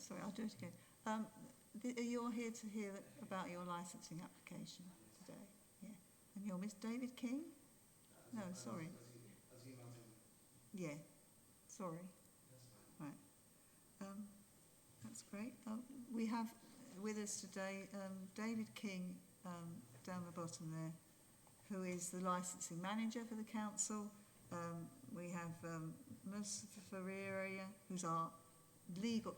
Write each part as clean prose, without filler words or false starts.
sorry, I'll do it again. You're here to hear about your licensing application today, yeah. And you're Miss David King? No, sorry. Yeah, sorry. Right. That's great. We have with us today David King down the bottom there, who is the licensing manager for the council. We have Ms. Ferreira, who's our legal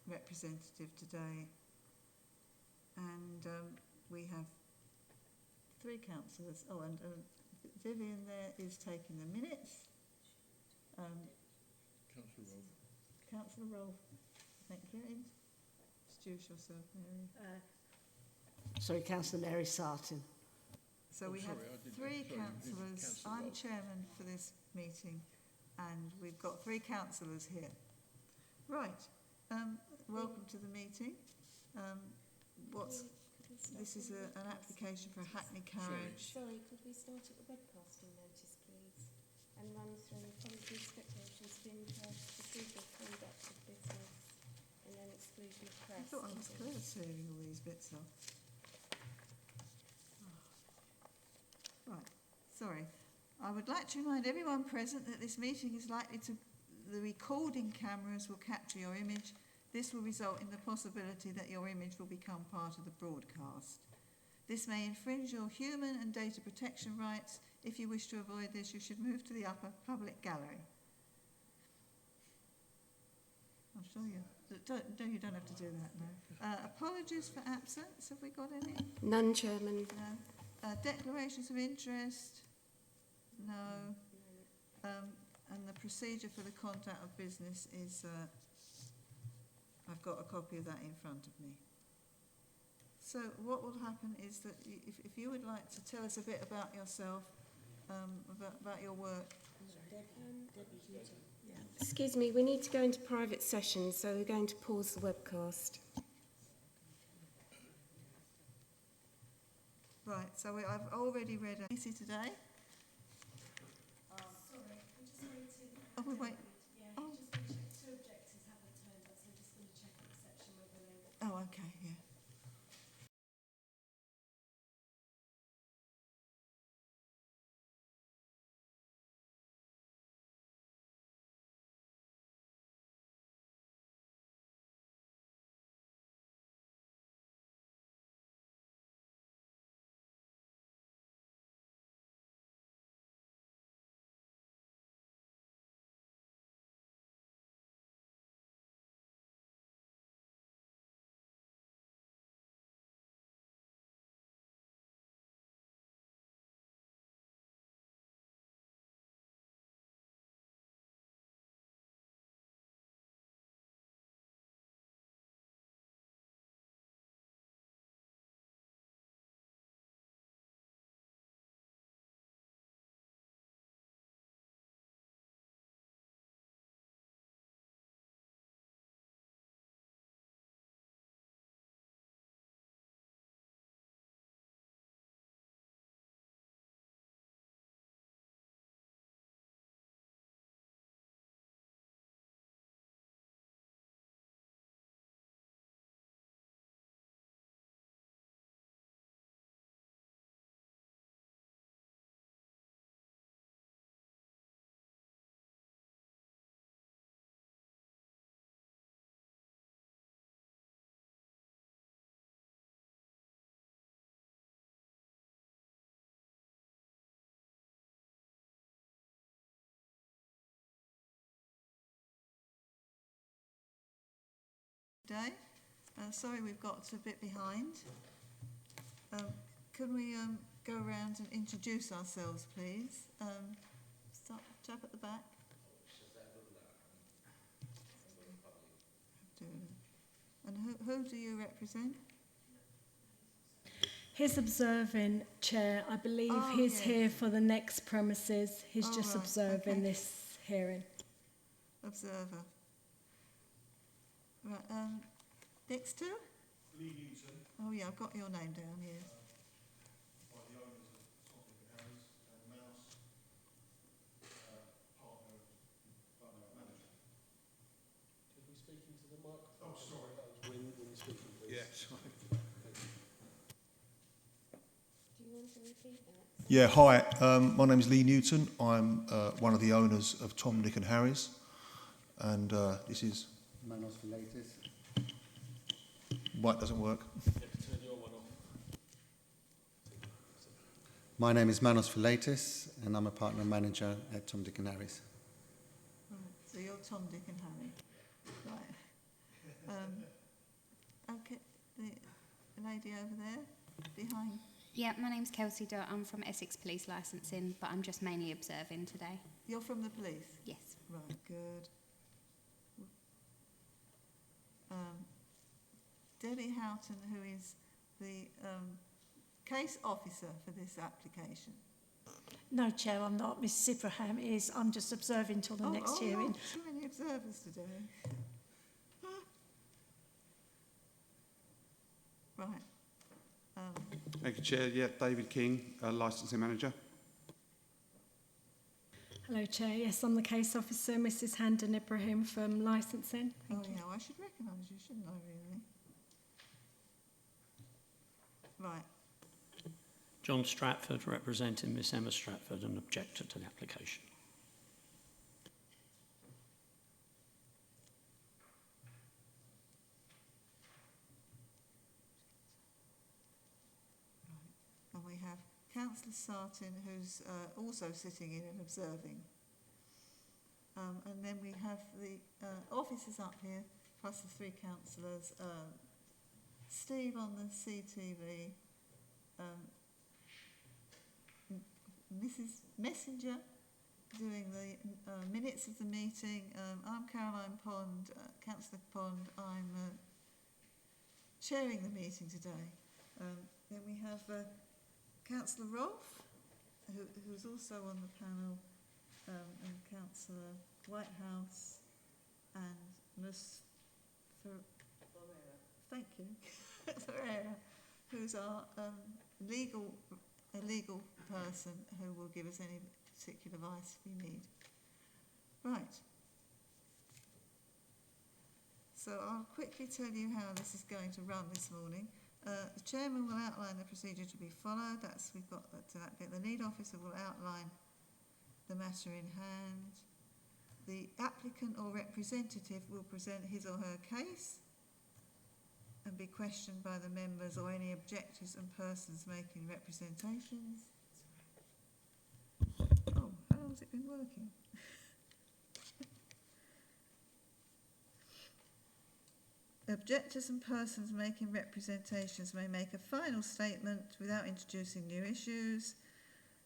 representative today, and we have 3 councillors. Oh, and Vivian there is taking the minutes. Councillor Rolfe, thank you. Introduce yourself, Mary. Sorry, Councillor Mary Sartin. So we have 3 councillors. I'm chairman for this meeting, and we've got 3 councillors here. Right. Welcome to the meeting. This is an application for a Hackney carriage. Sorry, could we start at the webcasting notice, please, and run through policy expectations of interest, procedural conduct of business, and then exclusion of press. I thought I was clear seeing all these bits off. Right, sorry. I would like to remind everyone present that this meeting is likely to... The recording cameras will capture your image. This will result in the possibility that your image will become part of the broadcast. This may infringe your human and data protection rights. If you wish to avoid this, you should move to the upper public gallery. I'll show you. No, you don't have to do that now. Apologies for absence. Have we got any? None, Chairman. No. Declarations of interest? No. And the procedure for the conduct of business is... I've got a copy of that in front of me. So what will happen is that if you would like to tell us a bit about yourself, about your work. Excuse me, we need to go into private session, so we're going to pause the webcast. Right, so I've already read a meeting today. Sorry, I'm just waiting. Oh, we wait. Yeah, Oh. just going to check 2 objectives haven't turned up, so I'm just going to check at reception whether they... Oh, okay, yeah. Today. Sorry, we've got a bit behind. Can we go around and introduce ourselves, please? Start chap at the back. And who do you represent? He's observing, Chair. I believe he's here for the next premises. He's just right, observing okay. this hearing. Observer. Right, Dexter? Lee Newton, Oh yeah, I've got your name down here. by the owners of Topic and Harry's and Mouse, partner manager. Could we speak into Do you want to repeat that? Yeah, hi. My name is Lee Newton. I'm one of the owners of Tom, Dick and Harry's. And this is... Manos Velatis. Mic doesn't work. My name is Manos Velatis, and I'm a partner manager at Tom, Dick and Harry's. Right, so you're Tom, Dick and Harry. Right. Okay, the lady over there, behind. Yeah, my name's Kelsey Dott. I'm from Essex Police Licensing, but I'm just mainly observing today. You're from the police? Yes. Right, good. Debbie Houghton, who is the case officer for this application. No, Chair, I'm not. Mrs Ibrahim is. I'm just observing till the next hearing. Not too many observers today. Right. Thank you, Chair. Yeah, David King, licensing manager. Hello, Chair. Yes, I'm the case officer, Mrs Handon Ibrahim from Licensing. Oh, yeah, I should recognise you, shouldn't I, really? Right. John Stratford, representing Miss Emma Stratford, an objector to the application. And we have Councillor Sartin, who's also sitting in and observing. And then we have the officers up here, plus the three councillors, Steve on the CTV, Mrs Messenger doing the minutes of the meeting. I'm Caroline Pond, Councillor Pond. I'm chairing the meeting today. Then we have Councillor Rolfe, who's also on the panel, and Councillor Whitehouse and Ms. Thank you, Ferreira, who's our legal person who will give us any particular advice we need. Right. So I'll quickly tell you how this is going to run this morning. The chairman will outline the procedure to be followed. We've got that to that bit. The lead officer will outline the matter in hand. The applicant or representative will present his or her case and be questioned by the members or any objectors and persons making representations. Oh, how long has it been working? Objectors and persons making representations may make a final statement without introducing new issues.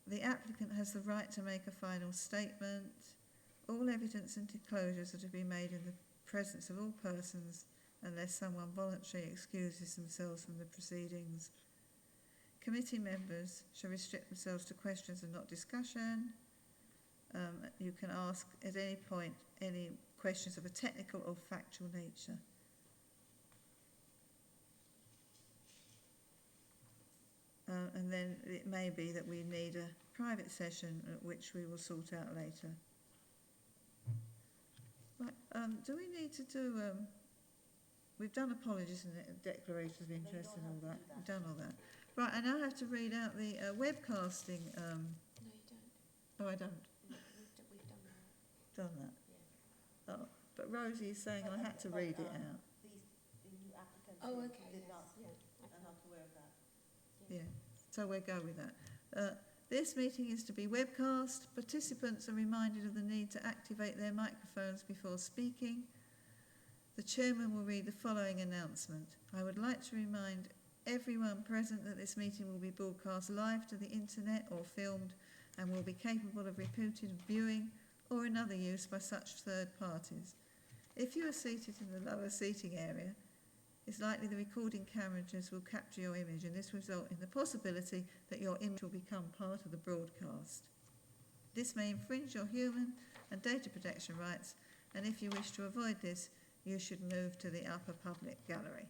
The applicant has the right to make a final statement. All evidence and disclosures are to be made in the presence of all persons unless someone voluntarily excuses themselves from the proceedings. Committee members shall restrict themselves to questions and not discussion. You can ask at any point any questions of a technical or factual nature. And then it may be that we need a private session, which we will sort out later. Right, do we need to do... we've done apologies and declarations of interest and all that. We've done all that. Right, I now have to read out the webcasting... No, you don't. Oh, I don't? No, we've done that. Done that? Yeah. Oh, but Rosie is saying I had to read it out. The new applicants Oh, okay. did Yes. not, Yeah. are not aware of that. Yeah, so we'll go with that. This meeting is to be webcast. Participants are reminded of the need to activate their microphones before speaking. The chairman will read the following announcement. I would like to remind everyone present that this meeting will be broadcast live to the internet or filmed and will be capable of repeated viewing or another use by such third parties. If you are seated in the lower seating area, it's likely the recording cameras will capture your image, and this will result in the possibility that your image will become part of the broadcast. This may infringe your human and data protection rights, and if you wish to avoid this, you should move to the upper public gallery.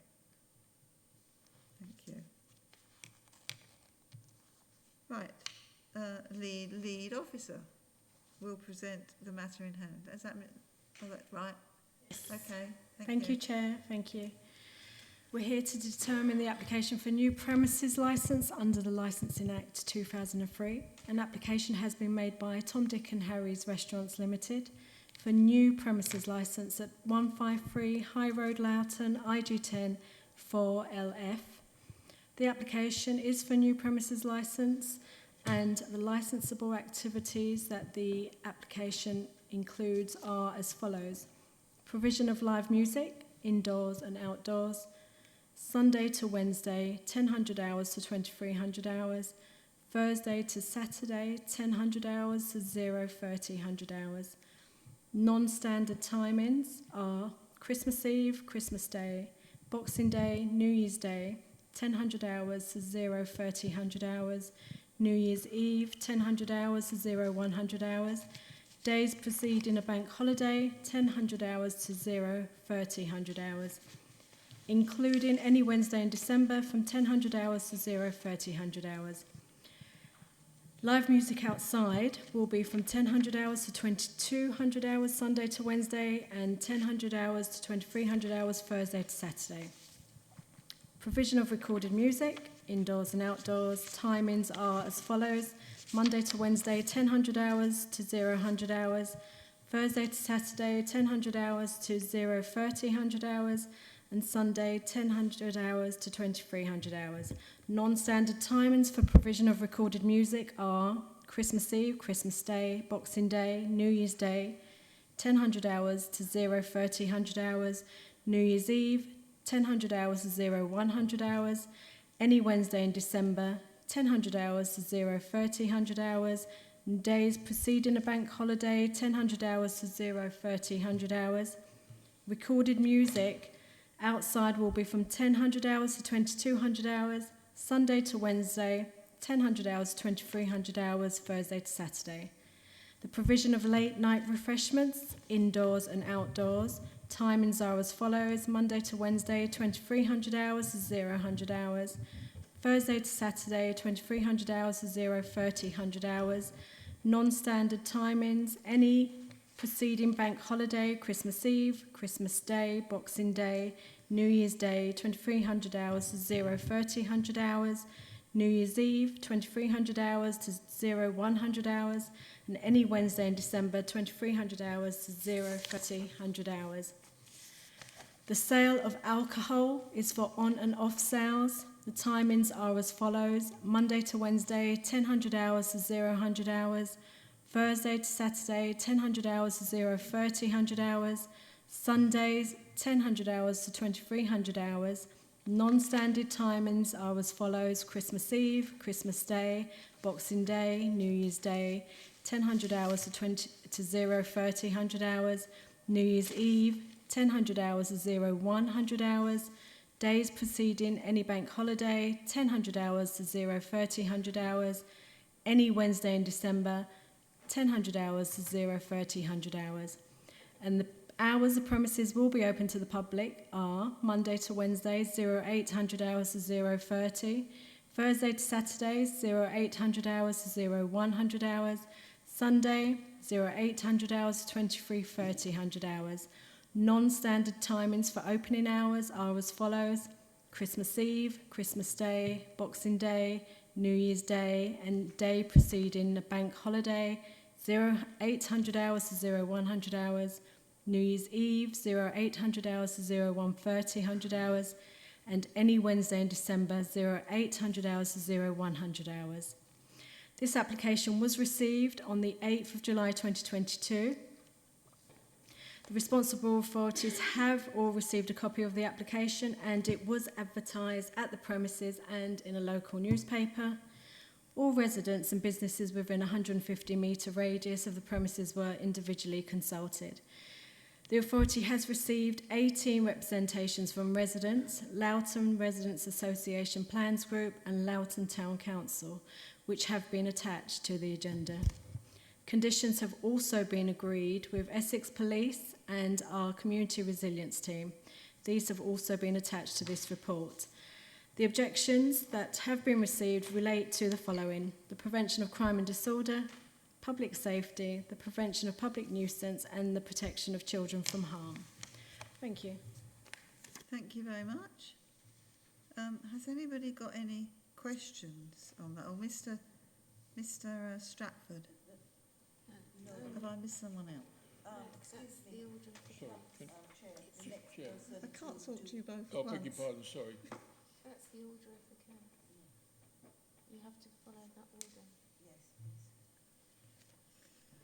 Thank you. Right, lead officer will present the matter in hand. Is that right? Yes. Okay. Thank you, Chair. Thank you. We're here to determine the application for new premises licence under the Licensing Act 2003. An application has been made by Tom, Dick and Harry's Restaurants Limited for new premises licence at 153 High Road, Loughton, IG10 4LF. The application is for new premises licence, and the licensable activities that the application includes are as follows: provision of live music, indoors and outdoors, Sunday to Wednesday, 1000 hours to 2300 hours, Thursday to Saturday, 1000 hours to 0:30 hours. Non-standard timings are Christmas Eve, Christmas Day, Boxing Day, New Year's Day, 1000 hours to 0:30 hours, New Year's Eve, 1000 hours to 0100 hours, days preceding a bank holiday, 1000 hours to 0:30 hours, including any Wednesday in December from 1000 hours to 0:30 hours. Live music outside will be from 1000 hours to 2200 hours Sunday to Wednesday, and 1000 hours to 2300 hours Thursday to Saturday. Provision of recorded music, indoors and outdoors, timings are as follows: Monday to Wednesday, 1000 hours to 0100 hours, Thursday to Saturday, 1000 hours to 0:30 hours, and Sunday, 1000 hours to 2300 hours. Non-standard timings for provision of recorded music are Christmas Eve, Christmas Day, Boxing Day, New Year's Day, 1000 hours to 0:30 hours, New Year's Eve, 1000 hours to 0100 hours, any Wednesday in December, 1000 hours to 0:30 hours, and days preceding a bank holiday, 1000 hours to 0:30 hours. Recorded music outside will be from 1000 hours to 2200 hours, Sunday to Wednesday, 1000 hours to 2300 hours, Thursday to Saturday. The provision of late night refreshments, indoors and outdoors, timings are as follows: Monday to Wednesday, 2300 hours to 0100 hours, Thursday to Saturday, 2300 hours to 0:30 hours. Non-standard timings, any preceding bank holiday, Christmas Eve, Christmas Day, Boxing Day, New Year's Day, 2300 hours to 0:30 hours, New Year's Eve, 2300 hours to 0100 hours, and any Wednesday in December, 2300 hours to 0:30 hours. The sale of alcohol is for on and off sales. The timings are as follows: Monday to Wednesday, 1000 hours to 0100 hours, Thursday to Saturday, 1000 hours to 0:30 hours, Sundays, 1000 hours to 2300 hours. Non-standard timings are as follows: Christmas Eve, Christmas Day, Boxing Day, New Year's Day, 1000 hours to 0:30 hours, New Year's Eve, 1000 hours to 0100 hours, days preceding any bank holiday, 1000 hours to 0:30 hours, any Wednesday in December, 1000 hours to 0:30 hours. And the hours the premises will be open to the public are Monday to Wednesday, 0800 hours to 0:30, Thursday to Saturday, 0800 hours to 0100 hours, Sunday, 0800 hours to 23:30 hours. Non-standard timings for opening hours are as follows: Christmas Eve, Christmas Day, Boxing Day, New Year's Day, and day preceding a bank holiday, 0800 hours to 0100 hours, New Year's Eve, 0800 hours to 01:30 hours, and any Wednesday in December, 0800 hours to 0100 hours. This application was received on the 8th of July 2022. The responsible authorities have all received a copy of the application, and it was advertised at the premises and in a local newspaper. All residents and businesses within a 150-metre radius of the premises were individually consulted. The authority has received 18 representations from residents, Loughton Residents Association Plans Group and Loughton Town Council, which have been attached to the agenda. Conditions have also been agreed with Essex Police and our Community Resilience Team. These have also been attached to this report. The objections that have been received relate to the following: the prevention of crime and disorder, public safety, the prevention of public nuisance, and the protection of children from harm. Thank you. Thank you very much. Has anybody got any questions on that? Or Mr. Stratford? Have I missed someone out? Excuse me. The order of the Chair, the next person. I can't talk to you both Oh, at beg your once. pardon, sorry. That's the order of the care. You have to follow that order. Yes, please.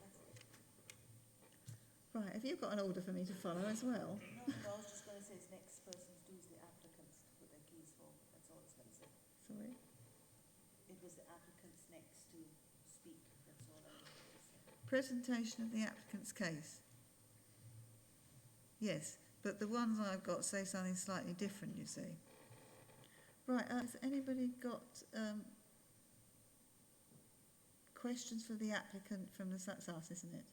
That's it. Right, have you got an order for me to follow as well? No, I was just going to say it's next person to do is the applicants to put their keys for. That's all I was going to say. Sorry. It was the applicants next to speak. That's all I wanted to say. Presentation of the applicant's case. Yes, but the ones I've got say something slightly different, you see. Right, has anybody got questions for the applicant from the that's us, isn't it?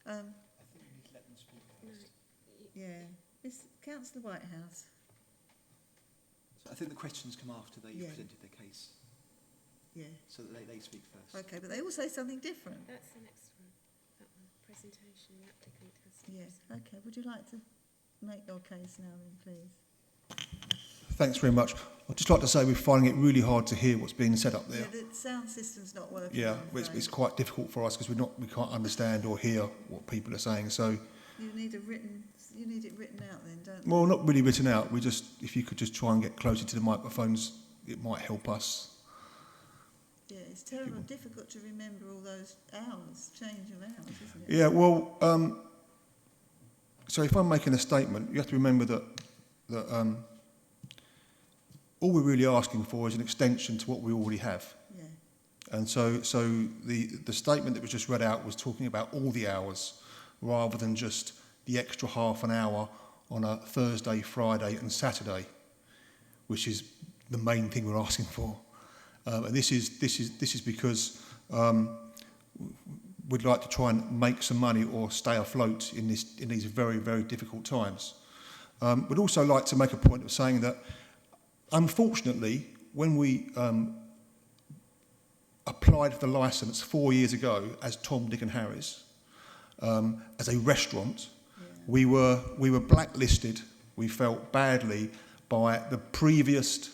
I think you need to let them speak first. Yeah. Miss Councillor Whitehouse. So I think the questions come after they've Yeah. presented their case, Yeah. so that they speak first. Okay, but they all say something different. That's the next one. That one. Presentation. The applicant has to Yes. Okay. Would you like to make your case now, then, please? Thanks very much. I'd just like to say we're finding it really hard to hear what's being said up there. Yeah, the sound system's not working. Yeah, I'm it's afraid. quite difficult for us because we can't understand or hear what people are saying. So, You need it written out then, don't you? well, not really written out. If you could just try and get closer to the microphones, it might help us. Yeah, it's terrible, difficult to remember all those hours, change of hours, isn't it? Yeah, well, so if I'm making a statement, you have to remember that all we're really asking for is an extension to what we already have. Yeah. And so the statement that was just read out was talking about all the hours rather than just the extra half an hour on a Thursday, Friday and Saturday, which is the main thing we're asking for. And this is because we'd like to try and make some money or stay afloat in these very, very difficult times. We'd also like to make a point of saying that, unfortunately, when we applied for the licence 4 years ago as Tom, Dick and Harry's, as a restaurant, we were blacklisted. We felt badly by the previous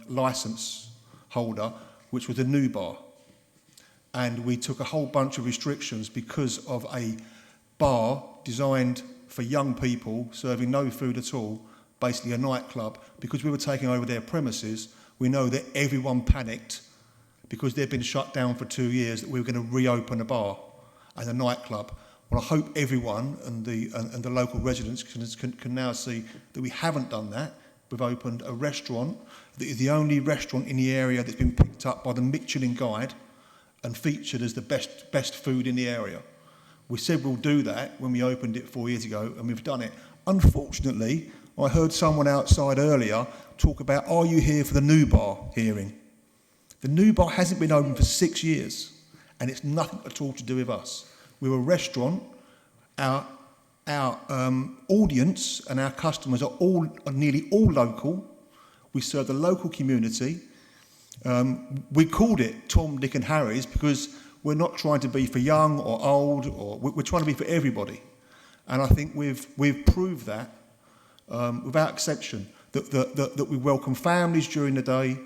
licence holder, which was a new bar. And we took a whole bunch of restrictions because of a bar designed for young people, serving no food at all, basically a nightclub. Because we were taking over their premises, we know that everyone panicked because they'd been shut down for 2 years that we were going to reopen a bar and a nightclub. Well, I hope everyone and the local residents can now see that we haven't done that. We've opened a restaurant that is the only restaurant in the area that's been picked up by the Michelin Guide and featured as the best food in the area. We said we'll do that when we opened it 4 years ago, and we've done it. Unfortunately, I heard someone outside earlier talk about, are you here for the new bar hearing? The new bar hasn't been open for 6 years, and it's nothing at all to do with us. We're a restaurant. Our audience and our customers are nearly all local. We serve the local community. We called it Tom, Dick and Harry's because we're not trying to be for young or old, or we're trying to be for everybody. And I think we've proved that without exception, that we welcome families during the day,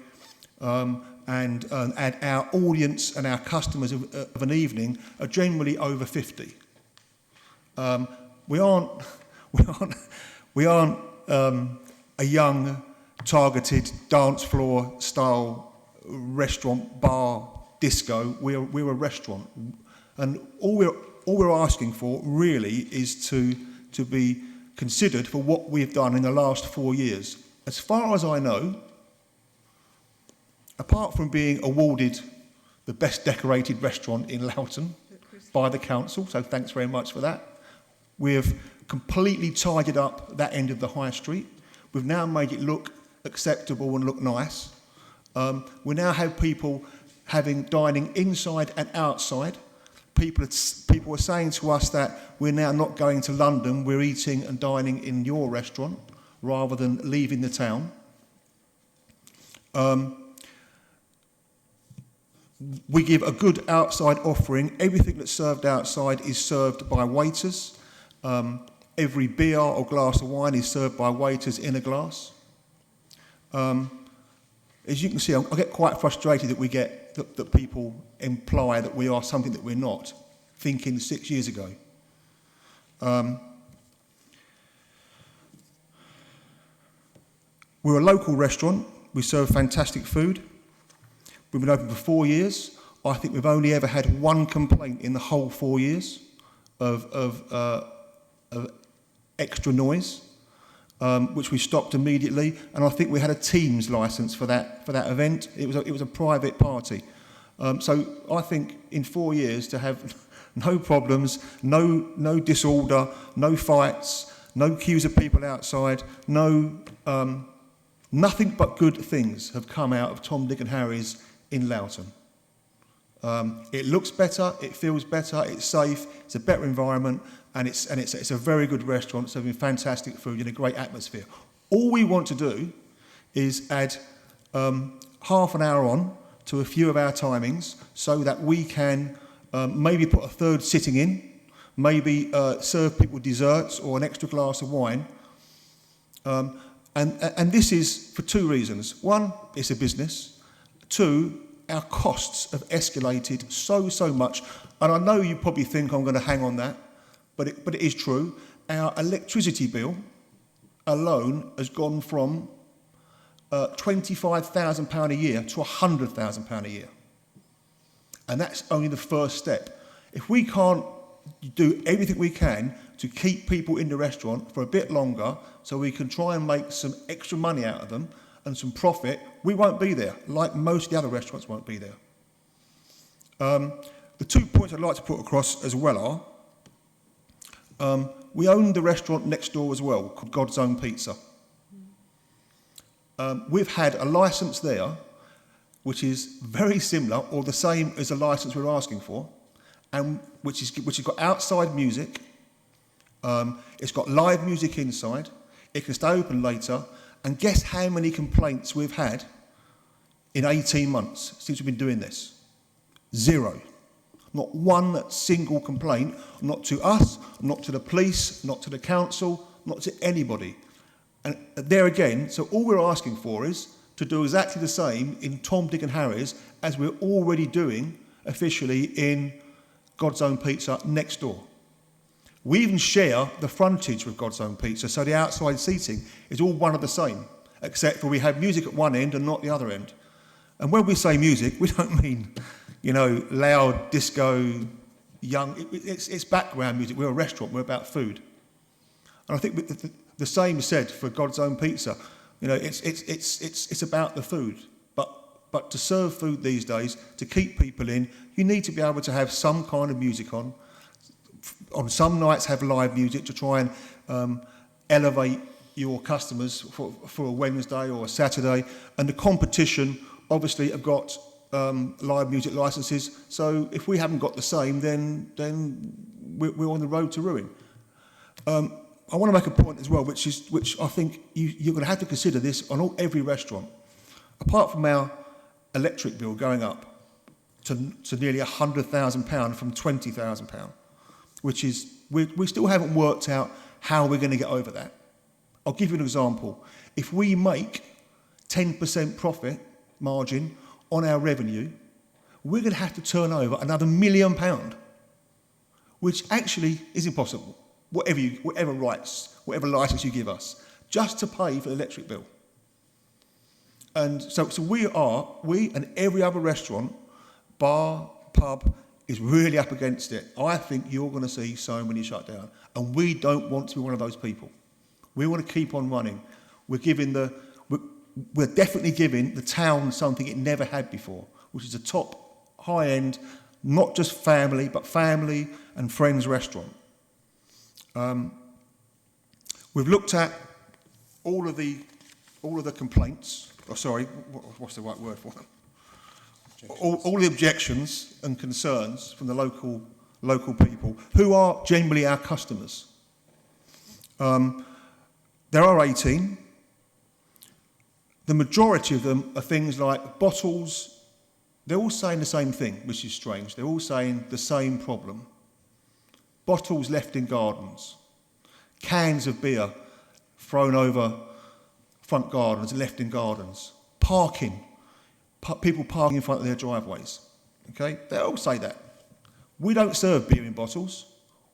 and our audience and our customers of an evening are generally over 50. We aren't a young, targeted dance floor style restaurant, bar, disco. We're a restaurant, and all we're asking for really is to be considered for what we've done in the last 4 years. As far as I know, apart from being awarded the best decorated restaurant in Loughton by the council, so thanks very much for that. We've completely tidied up that end of the high street. We've now made it look acceptable and look nice. We now have people dining inside and outside. People are saying to us that we're now not going to London, we're eating and dining in your restaurant rather than leaving the town. We give a good outside offering. Everything that's served outside is served by waiters. Every beer or glass of wine is served by waiters in a glass. As you can see, I get quite frustrated that we get that people imply that we are something that we're not, thinking 6 years ago. We're a local restaurant. We serve fantastic food. We've been open for 4 years. I think we've only ever had one complaint in the whole 4 years of extra noise, which we stopped immediately. And I think we had a Teams licence for that event. It was a private party. So I think in 4 years to have no problems, no disorder, no fights, no queues of people outside, nothing but good things have come out of Tom, Dick and Harry's in Loughton. It looks better, it feels better, it's safe, it's a better environment, and it's a very good restaurant serving fantastic food in a great atmosphere. All we want to do is add half an hour on to a few of our timings so that we can maybe put a third sitting in, maybe serve people desserts or an extra glass of wine. And this is for two reasons. One, it's a business. Two, our costs have escalated so much. And I know you probably think I'm going to hang on that, but it is true. Our electricity bill alone has gone from £25,000 a year to £100,000 a year. And that's only the first step. If we can't do everything we can to keep people in the restaurant for a bit longer so we can try and make some extra money out of them and some profit, we won't be there, like most of the other restaurants won't be there. The 2 points I'd like to put across as well are, we own the restaurant next door as well, called God's Own Pizza. We've had a licence there which is very similar or the same as the licence we're asking for, and which has got outside music, it's got live music inside, it can stay open later, and guess how many complaints we've had in 18 months since we've been doing this? 0. Not one single complaint, not to us, not to the police, not to the council, not to anybody. And there again, so all we're asking for is to do exactly the same in Tom, Dick and Harry's as we're already doing officially in God's Own Pizza next door. We even share the frontage with God's Own Pizza, so the outside seating is all one of the same, except for we have music at one end and not the other end. And when we say music, we don't mean, loud disco, young. It's background music. We're a restaurant. We're about food. And I think the same is said for God's Own Pizza. It's about the food. But to serve food these days, to keep people in, you need to be able to have some kind of music on. On some nights, have live music to try and elevate your customers for a Wednesday or a Saturday. And the competition, obviously, have got live music licenses. So if we haven't got the same, then we're on the road to ruin. I want to make a point as well, which I think you're going to have to consider this on every restaurant. Apart from our electric bill going up to nearly £100,000 from £20,000, which is, we still haven't worked out how we're going to get over that. I'll give you an example. If we make 10% profit margin on our revenue, we're going to have to turn over another £1 million, which actually is impossible, whatever license you give us, just to pay for the electric bill. And so we and every other restaurant, bar, pub, is really up against it. I think you're going to see so many shut down. And we don't want to be one of those people. We want to keep on running. We're definitely giving the town something it never had before, which is a top, high-end, not just family, but family and friends restaurant. We've looked at all of the complaints. What's the right word for them? All the objections and concerns from the local people, who are generally our customers. There are 18. The majority of them are things like bottles. They're all saying the same thing, which is strange. They're all saying the same problem. Bottles left in gardens. Cans of beer thrown over front gardens, left in gardens, parking, people parking in front of their driveways. Okay, they all say that. We don't serve beer in bottles.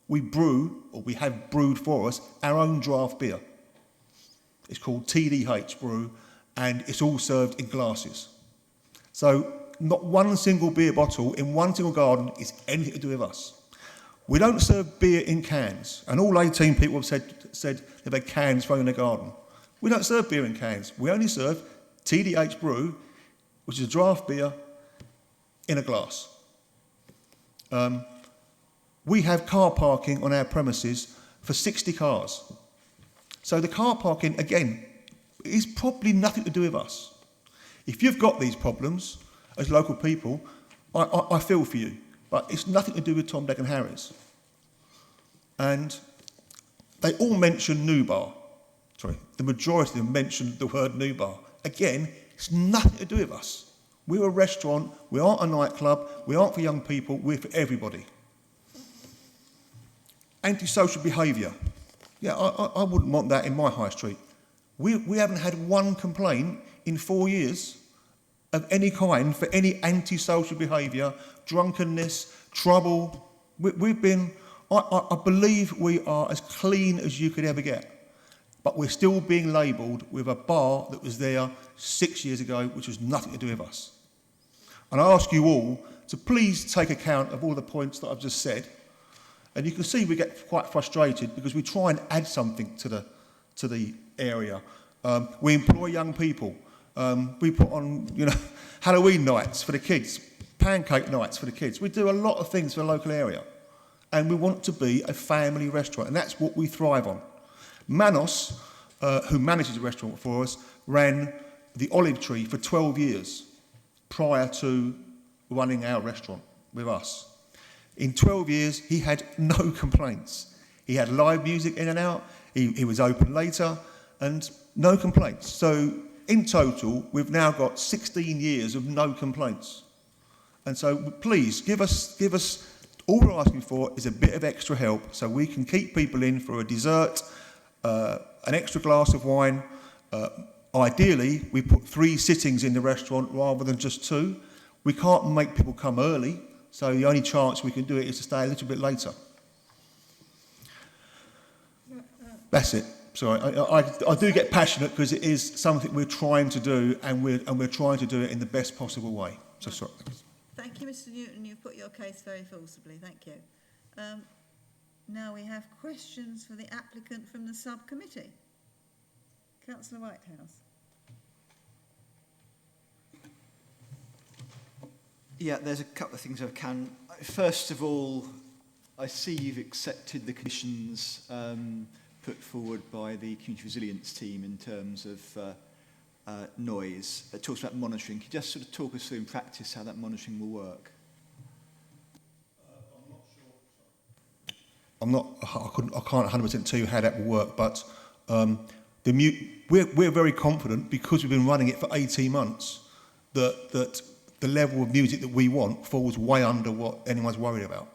We brew, or we have brewed for us, our own draft beer. It's called TDH brew, and it's all served in glasses. So not one single beer bottle in one single garden is anything to do with us. We don't serve beer in cans, and all 18 people have said they've had cans thrown in their garden. We don't serve beer in cans. We only serve TDH brew, which is a draft beer in a glass. We have car parking on our premises for 60 cars. So the car parking, again, is probably nothing to do with us. If you've got these problems as local people, I feel for you, but it's nothing to do with Tom, Dick and Harry's. And they all mention New Bar. Sorry, the majority of them mention the word New Bar. Again, it's nothing to do with us. We're a restaurant, we aren't a nightclub, we aren't for young people, we're for everybody. Antisocial behaviour. Yeah, I wouldn't want that in my high street. We haven't had one complaint in 4 years of any kind for any antisocial behaviour, drunkenness, trouble. We've been, I believe we are as clean as you could ever get. But we're still being labelled with a bar that was there 6 years ago, which was nothing to do with us. And I ask you all to please take account of all the points that I've just said. And you can see we get quite frustrated because we try and add something to the area. We employ young people. We put on, Halloween nights for the kids, pancake nights for the kids. We do a lot of things for the local area. And we want to be a family restaurant, and that's what we thrive on. Manos, who manages the restaurant for us, ran the Olive Tree for 12 years prior to running our restaurant with us. In 12 years, he had no complaints. He had live music in and out, he was open later, and no complaints. So in total, we've now got 16 years of no complaints. And so please, give us, all we're asking for is a bit of extra help so we can keep people in for a dessert, an extra glass of wine. Ideally, we put 3 sittings in the restaurant rather than just 2. We can't make people come early, so the only chance we can do it is to stay a little bit later. That's it. Sorry, I do get passionate because it is something we're trying to do, and we're trying to do it in the best possible way. So sorry. Thank you, Mr. Newton. You've put your case very forcibly. Thank you. Now we have questions for the applicant from the subcommittee. Councillor Whitehouse. Yeah, there's a couple of things I can. First of all, I see you've accepted the conditions put forward by the community resilience team in terms of noise. It talks about monitoring. Can you just sort of talk us through in practice how that monitoring will work? I'm not sure. I can't 100% tell you how that will work, but we're very confident because we've been running it for 18 months that the level of music that we want falls way under what anyone's worried about.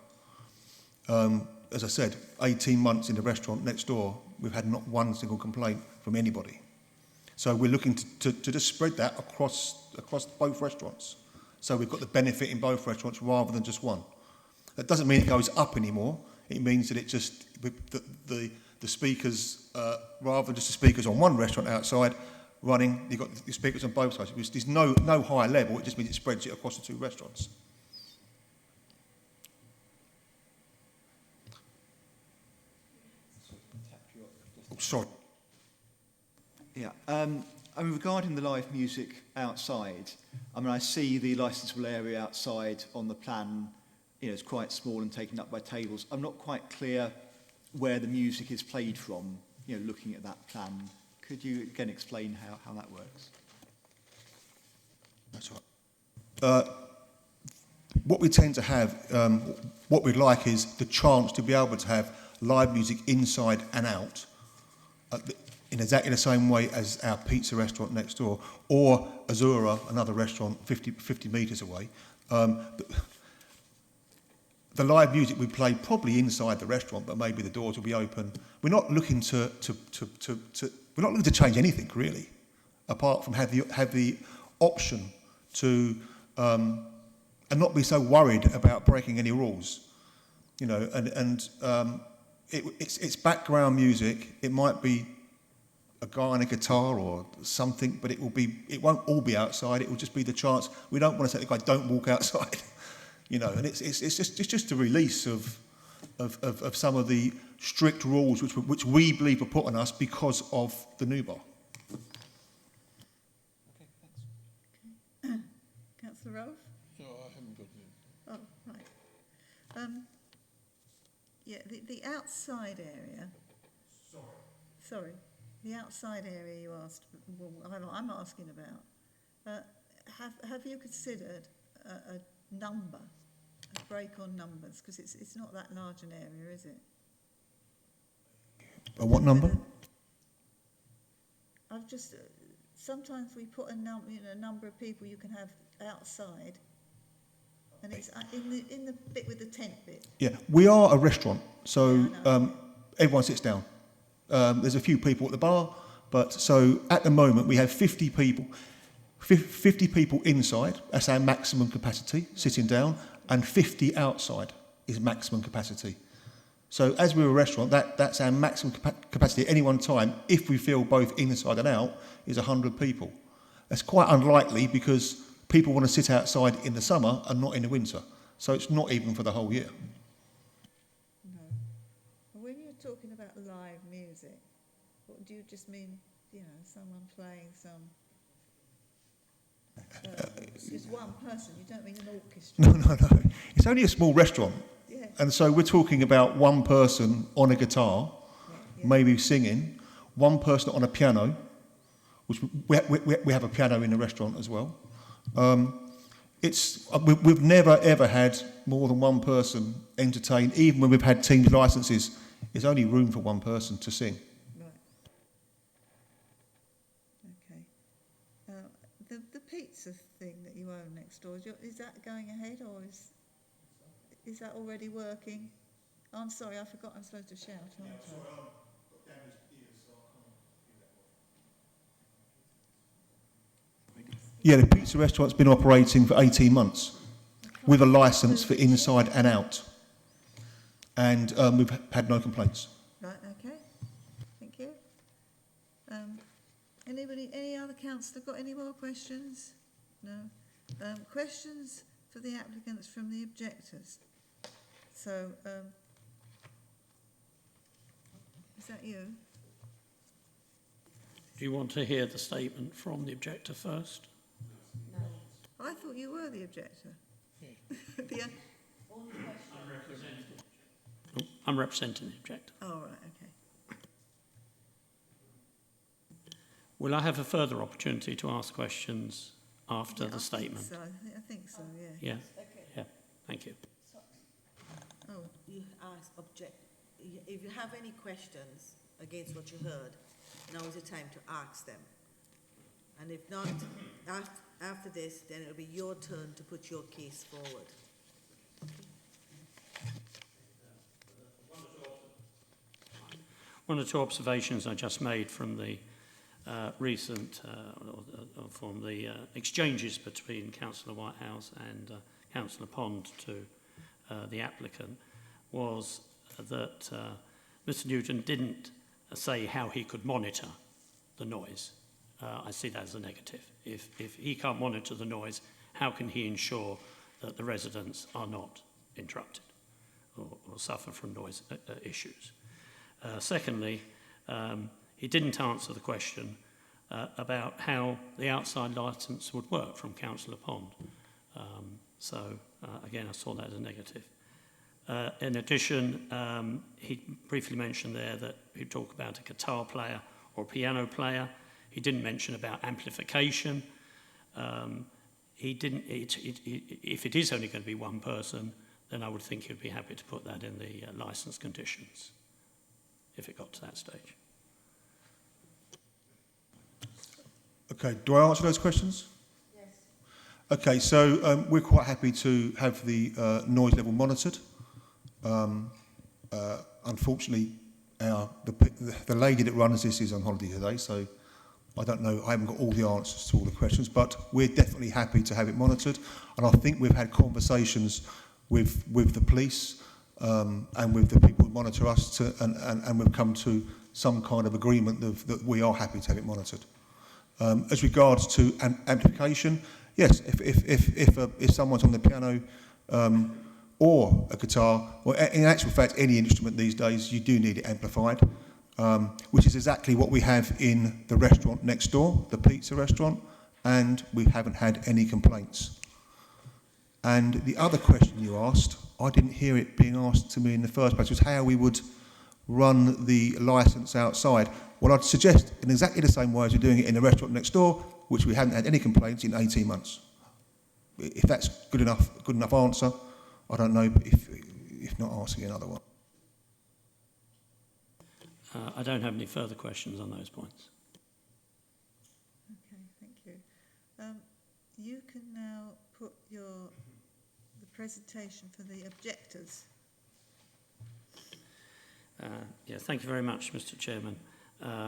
As I said, 18 months in the restaurant next door, we've had not one single complaint from anybody. So we're looking to just spread that across both restaurants. So we've got the benefit in both restaurants rather than just one. That doesn't mean it goes up anymore. It means that it just, the speakers, rather than just the speakers on one restaurant outside running, you've got the speakers on both sides. There's no higher level, it just means it spreads it across the 2 restaurants. Oh, sorry. Yeah. Regarding the live music outside, I see the licensable area outside on the plan. It's quite small and taken up by tables. I'm not quite clear where the music is played from, looking at that plan. Could you again explain how that works? That's right. What we tend to have, what we'd like is the chance to be able to have live music inside and out in exactly the same way as our pizza restaurant next door, or Azura, another restaurant 50 metres away. The live music we play probably inside the restaurant, but maybe the doors will be open. We're not looking to change anything really. apart from have the option to and not be so worried about breaking any rules, you know. It's background music. It might be a guy on a guitar or something, but it won't all be outside. It will just be the chance. We don't want to say to the guy, don't walk outside, you know. And it's just a release of some of the strict rules which we believe were put on us because of the new bar. Okay, thanks. Councillor Rolfe? No, I haven't got it. Oh, right. Yeah, the outside area. Sorry. The outside area you asked, well, I'm asking about. Have you considered a number, a break on numbers? Because it's not that large an area, is it? What number? I've just sometimes we put a number of people you can have outside, and it's in the bit with the tent bit. Yeah, we are a restaurant, so everyone sits down. There's a few people at the bar, but so at the moment we have 50 people. 50 people inside, that's our maximum capacity, sitting down, and 50 outside is maximum capacity. So as we're a restaurant, that's our maximum capacity at any one time, if we fill both inside and out, is 100 people. That's quite unlikely because people want to sit outside in the summer and not in the winter. So it's not even for the whole year. No. When you're talking about live music, what do you just mean, you know, someone playing some... just one person, you don't mean an orchestra? No. It's only a small restaurant. Yeah. And so we're talking about one person on a guitar, maybe singing, one person on a piano, which we have a piano in the restaurant as well. We've never ever had more than one person entertain, even when we've had teams licenses. There's only room for one person to sing. Right. Okay. The pizza thing that you own next door, is that going ahead, or is that already working? Oh, I'm sorry, I forgot I'm supposed to shout, aren't I? Sorry, I've got damaged ears, so I can't do that. Yeah, the pizza restaurant's been operating for 18 months with a licence for inside and out. And we've had no complaints. Right, okay. Thank you. Any other councillor got any more questions? No? Questions for the applicants from the objectors? So, is that you? Do you want to hear the statement from the objector first? No. I thought you were the objector. Yeah. I'm representing the objector. Oh, right, okay. Will I have a further opportunity to ask questions after the statement? I think so, yeah. Yeah? Okay. Yeah, thank you. Oh. You ask, if you have any questions against what you heard, now is the time to ask them. And if not, after this, then it'll be your turn to put your case forward. One or two observations I just made from the recent, from the exchanges between Councillor Whitehouse and Councillor Pond to the applicant was that Mr Newton didn't say how he could monitor the noise. I see that as a negative. If he can't monitor the noise, how can he ensure that the residents are not interrupted or suffer from noise issues? Secondly, he didn't answer the question about how the outside licence would work from Councillor Pond. Again, I saw that as a negative. In addition, he briefly mentioned there that he'd talk about a guitar player or a piano player. He didn't mention about amplification. He didn't. If it is only going to be one person, then I would think he'd be happy to put that in the licence conditions, if it got to that stage. Okay, do I answer those questions? Yes. Okay, so we're quite happy to have the noise level monitored. Unfortunately, the lady that runs this is on holiday today, so I don't know, I haven't got all the answers to all the questions, but we're definitely happy to have it monitored. And I think we've had conversations with the police and with the people who monitor us, and we've come to some kind of agreement that we are happy to have it monitored. As regards to an amplification, yes, if someone's on the piano or a guitar, or in actual fact any instrument these days, you do need it amplified, which is exactly what we have in the restaurant next door, the pizza restaurant, and we haven't had any complaints. And the other question you asked, I didn't hear it being asked to me in the first place, was how we would run the licence outside. Well, I'd suggest in exactly the same way as we're doing it in the restaurant next door, which we haven't had any complaints in 18 months. If that's good enough answer, I don't know, but if not, asking another one. I don't have any further questions on those points. Okay, thank you. You can now put the presentation for the objectors. Thank you very much, Mr. Chairman,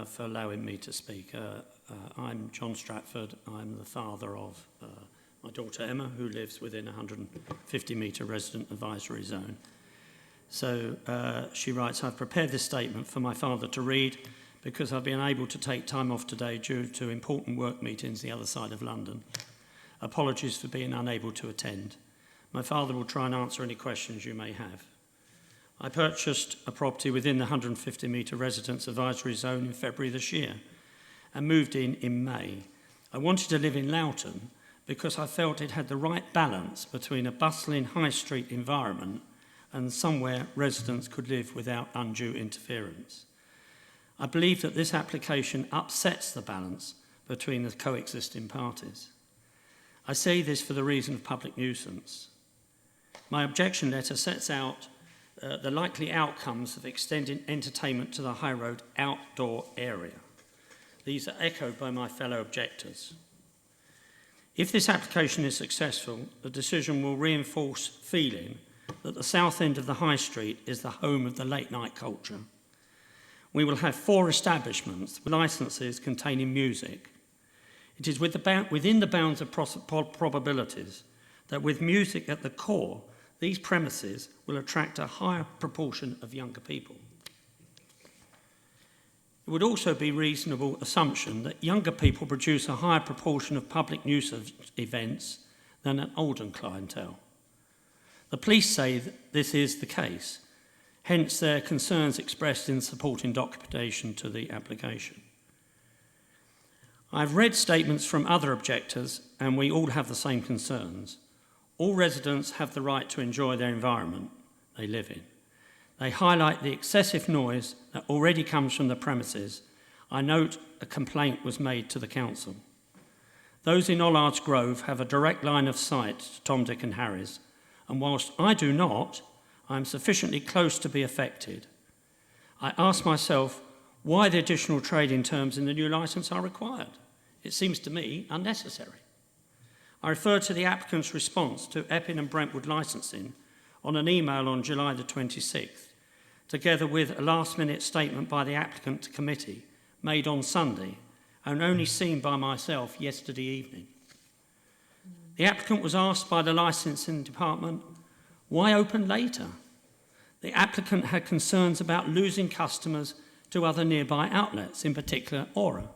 for allowing me to speak. I'm John Stratford. I'm the father of my daughter Emma, who lives within a 150-metre resident advisory zone. So she writes, I've prepared this statement for my father to read because I've been able to take time off today due to important work meetings the other side of London. Apologies for being unable to attend. My father will try and answer any questions you may have. I purchased a property within the 150-metre residence advisory zone in February this year and moved in May. I wanted to live in Loughton because I felt it had the right balance between a bustling high street environment and somewhere residents could live without undue interference. I believe that this application upsets the balance between the coexisting parties. I say this for the reason of public nuisance. My objection letter sets out the likely outcomes of extending entertainment to the high road outdoor area. These are echoed by my fellow objectors. If this application is successful, the decision will reinforce feeling that the south end of the high street is the home of the late night culture. We will have 4 establishments with licences containing music. It is within the bounds of probabilities that with music at the core, these premises will attract a higher proportion of younger people. It would also be a reasonable assumption that younger people produce a higher proportion of public nuisance events than an older clientele. The police say that this is the case, hence their concerns expressed in supporting documentation to the application. I've read statements from other objectors and we all have the same concerns. All residents have the right to enjoy their environment they live in. They highlight the excessive noise that already comes from the premises. I note a complaint was made to the council. Those in Ollards Grove have a direct line of sight to Tom, Dick and Harry's, and whilst I do not, I am sufficiently close to be affected. I ask myself why the additional trading terms in the new licence are required. It seems to me unnecessary. I refer to the applicant's response to Epping and Brentwood licensing on an email on July the 26th, together with a last-minute statement by the applicant to committee made on Sunday and only seen by myself yesterday evening. The applicant was asked by the licensing department, why open later? The applicant had concerns about losing customers to other nearby outlets, in particular Aura.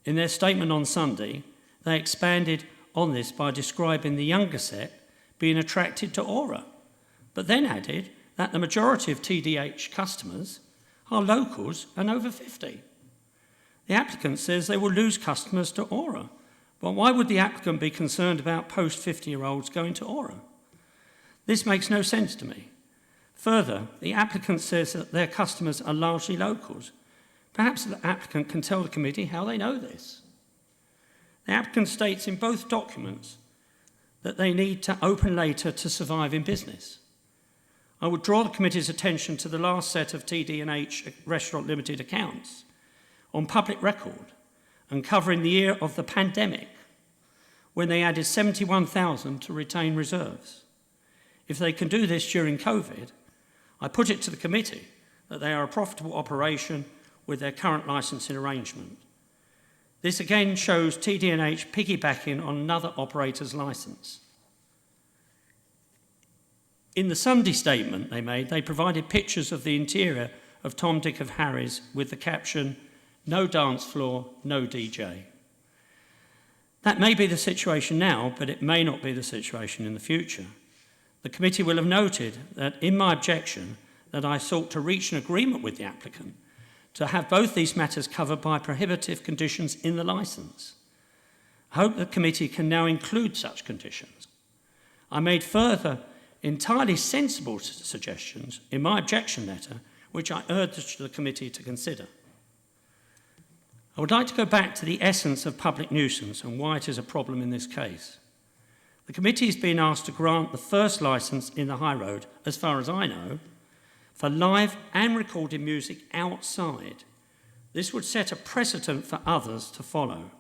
In their statement on Sunday, they expanded on this by describing the younger set being attracted to Aura, but then added that the majority of TDH customers are locals and over 50. The applicant says they will lose customers to Aura, but why would the applicant be concerned about post-50-year-olds going to Aura? This makes no sense to me. Further, the applicant says that their customers are largely locals. Perhaps the applicant can tell the committee how they know this. The applicant states in both documents that they need to open later to survive in business. I would draw the committee's attention to the last set of TD&H Restaurant Limited accounts on public record and covering the year of the pandemic, when they added 71,000 to retain reserves. If they can do this during COVID, I put it to the committee that they are a profitable operation with their current licensing arrangement. This again shows TD&H piggybacking on another operator's licence. In the Sunday statement they made, they provided pictures of the interior of Tom, Dick and Harry's with the caption, "No dance floor, no DJ." That may be the situation now, but it may not be the situation in the future. The committee will have noted that in my objection that I sought to reach an agreement with the applicant to have both these matters covered by prohibitive conditions in the licence. I hope the committee can now include such conditions. I made further entirely sensible suggestions in my objection letter, which I urged the committee to consider. I would like to go back to the essence of public nuisance and why it is a problem in this case. The committee has been asked to grant the first licence in the High Road, as far as I know, for live and recorded music outside. This would set a precedent for others to follow.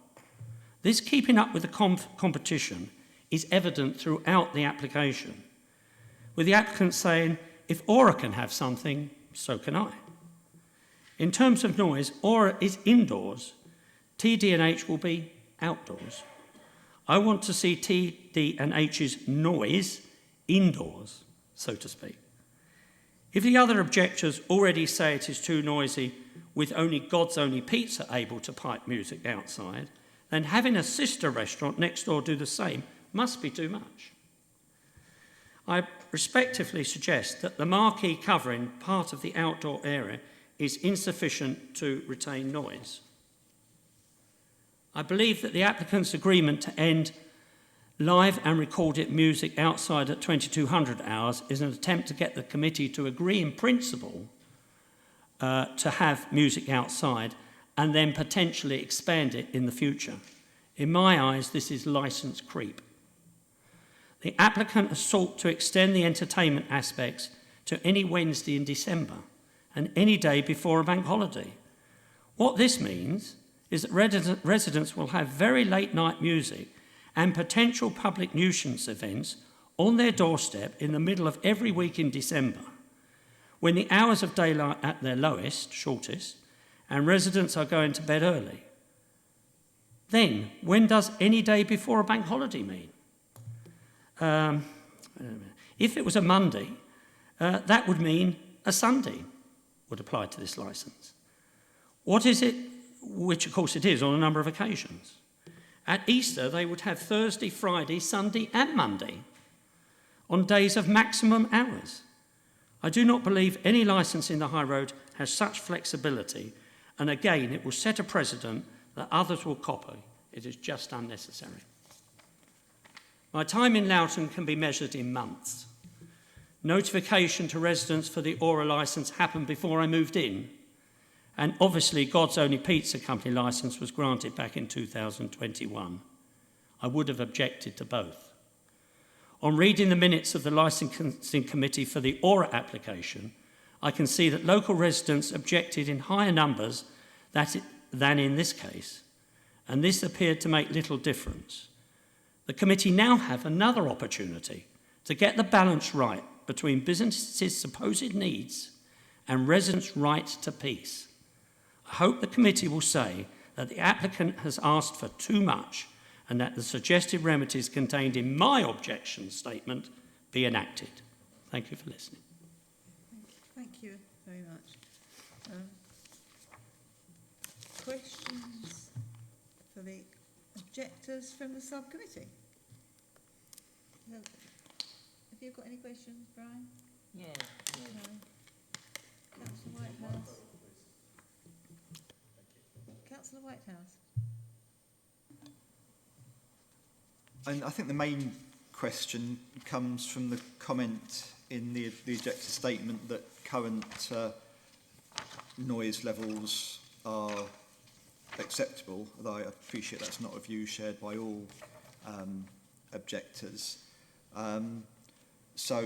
This keeping up with the competition is evident throughout the application, with the applicant saying, if Aura can have something, so can I. In terms of noise, Aura is indoors, TD&H will be outdoors. I want to see TD&H's noise indoors, so to speak. If the other objectors already say it is too noisy with only God's Only Pizza able to pipe music outside, then having a sister restaurant next door do the same must be too much. I respectively suggest that the marquee covering part of the outdoor area is insufficient to retain noise. I believe that the applicant's agreement to end live and recorded music outside at 2200 hours is an attempt to get the committee to agree in principle to have music outside and then potentially expand it in the future. In my eyes, this is licence creep. The applicant has sought to extend the entertainment aspects to any Wednesday in December and any day before a bank holiday. What this means is that residents will have very late night music and potential public nuisance events on their doorstep in the middle of every week in December, when the hours of daylight at their lowest, shortest, and residents are going to bed early. Then, when does any day before a bank holiday mean? If it was a Monday, that would mean a Sunday would apply to this licence. What is it? Which, of course, it is on a number of occasions. At Easter, they would have Thursday, Friday, Sunday, and Monday on days of maximum hours. I do not believe any licence in the High Road has such flexibility, and again, it will set a precedent that others will copy. It is just unnecessary. My time in Loughton can be measured in months. Notification to residents for the Aura licence happened before I moved in, and obviously God's Only Pizza Company licence was granted back in 2021. I would have objected to both. On reading the minutes of the licensing committee for the Aura application, I can see that local residents objected in higher numbers than in this case, and this appeared to make little difference. The committee now have another opportunity to get the balance right between businesses' supposed needs and residents' right to peace. I hope the committee will say that the applicant has asked for too much and that the suggested remedies contained in my objection statement be enacted. Thank you for listening. Thank you very much. Questions for the objectors from the subcommittee? No. Have you got any questions, Brian? No. No. Councillor Whitehouse? Councillor Whitehouse? And I think the main question comes from the comment in the objector statement that current noise levels are acceptable, although I appreciate that's not a view shared by all objectors. So,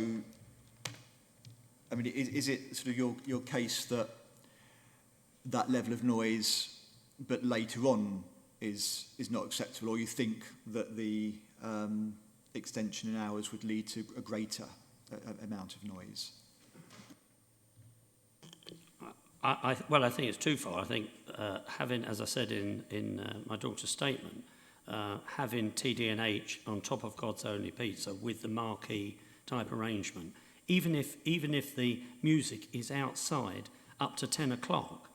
I mean, is it sort of your case that that level of noise, but later on, is not acceptable, or you think that the extension in hours would lead to a greater amount of noise? Well, I think it's too far. I think having, as I said in my daughter's statement, having TD&H on top of God's Only Pizza with the marquee type arrangement, even if the music is outside up to 10 o'clock,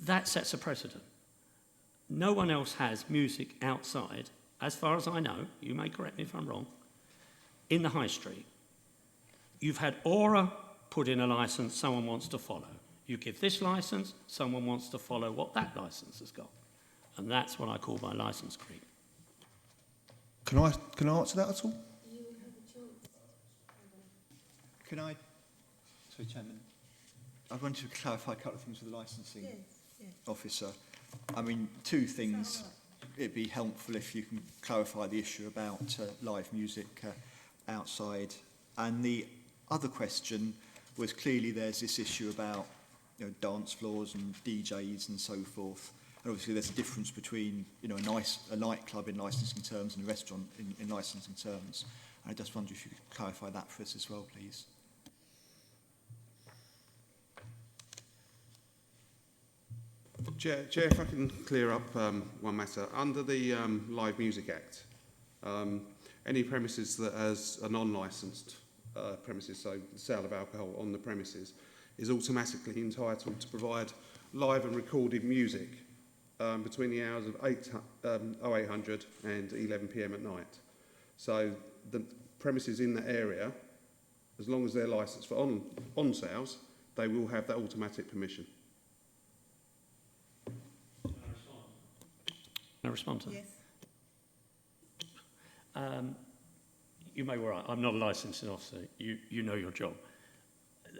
that sets a precedent. No one else has music outside, as far as I know, you may correct me if I'm wrong, in the high street. You've had Aura put in a licence someone wants to follow. You give this licence, someone wants to follow what that licence has got. And that's what I call my licence creep. Can I answer that at all? You will have a chance. Can I, sorry, Chairman, I wanted to clarify a couple of things with the licensing officer. I mean, two things. It'd be helpful if you can clarify the issue about live music outside. And the other question was, clearly there's this issue about, you know, dance floors and DJs and so forth. And obviously there's a difference between, you know, a nightclub in licensing terms and a restaurant in licensing terms. And I just wonder if you could clarify that for us as well, please. Chair, if I can clear up one matter. Under the Live Music Act, any premises that has a non-licensed premises, so the sale of alcohol on the premises, is automatically entitled to provide live and recorded music between the hours of 0800 and 11 p.m. at night. So the premises in that area, as long as they're licensed for on sales, they will have that automatic permission. Can I respond to that? Yes. You may be right. I'm not a licensing officer. You know your job.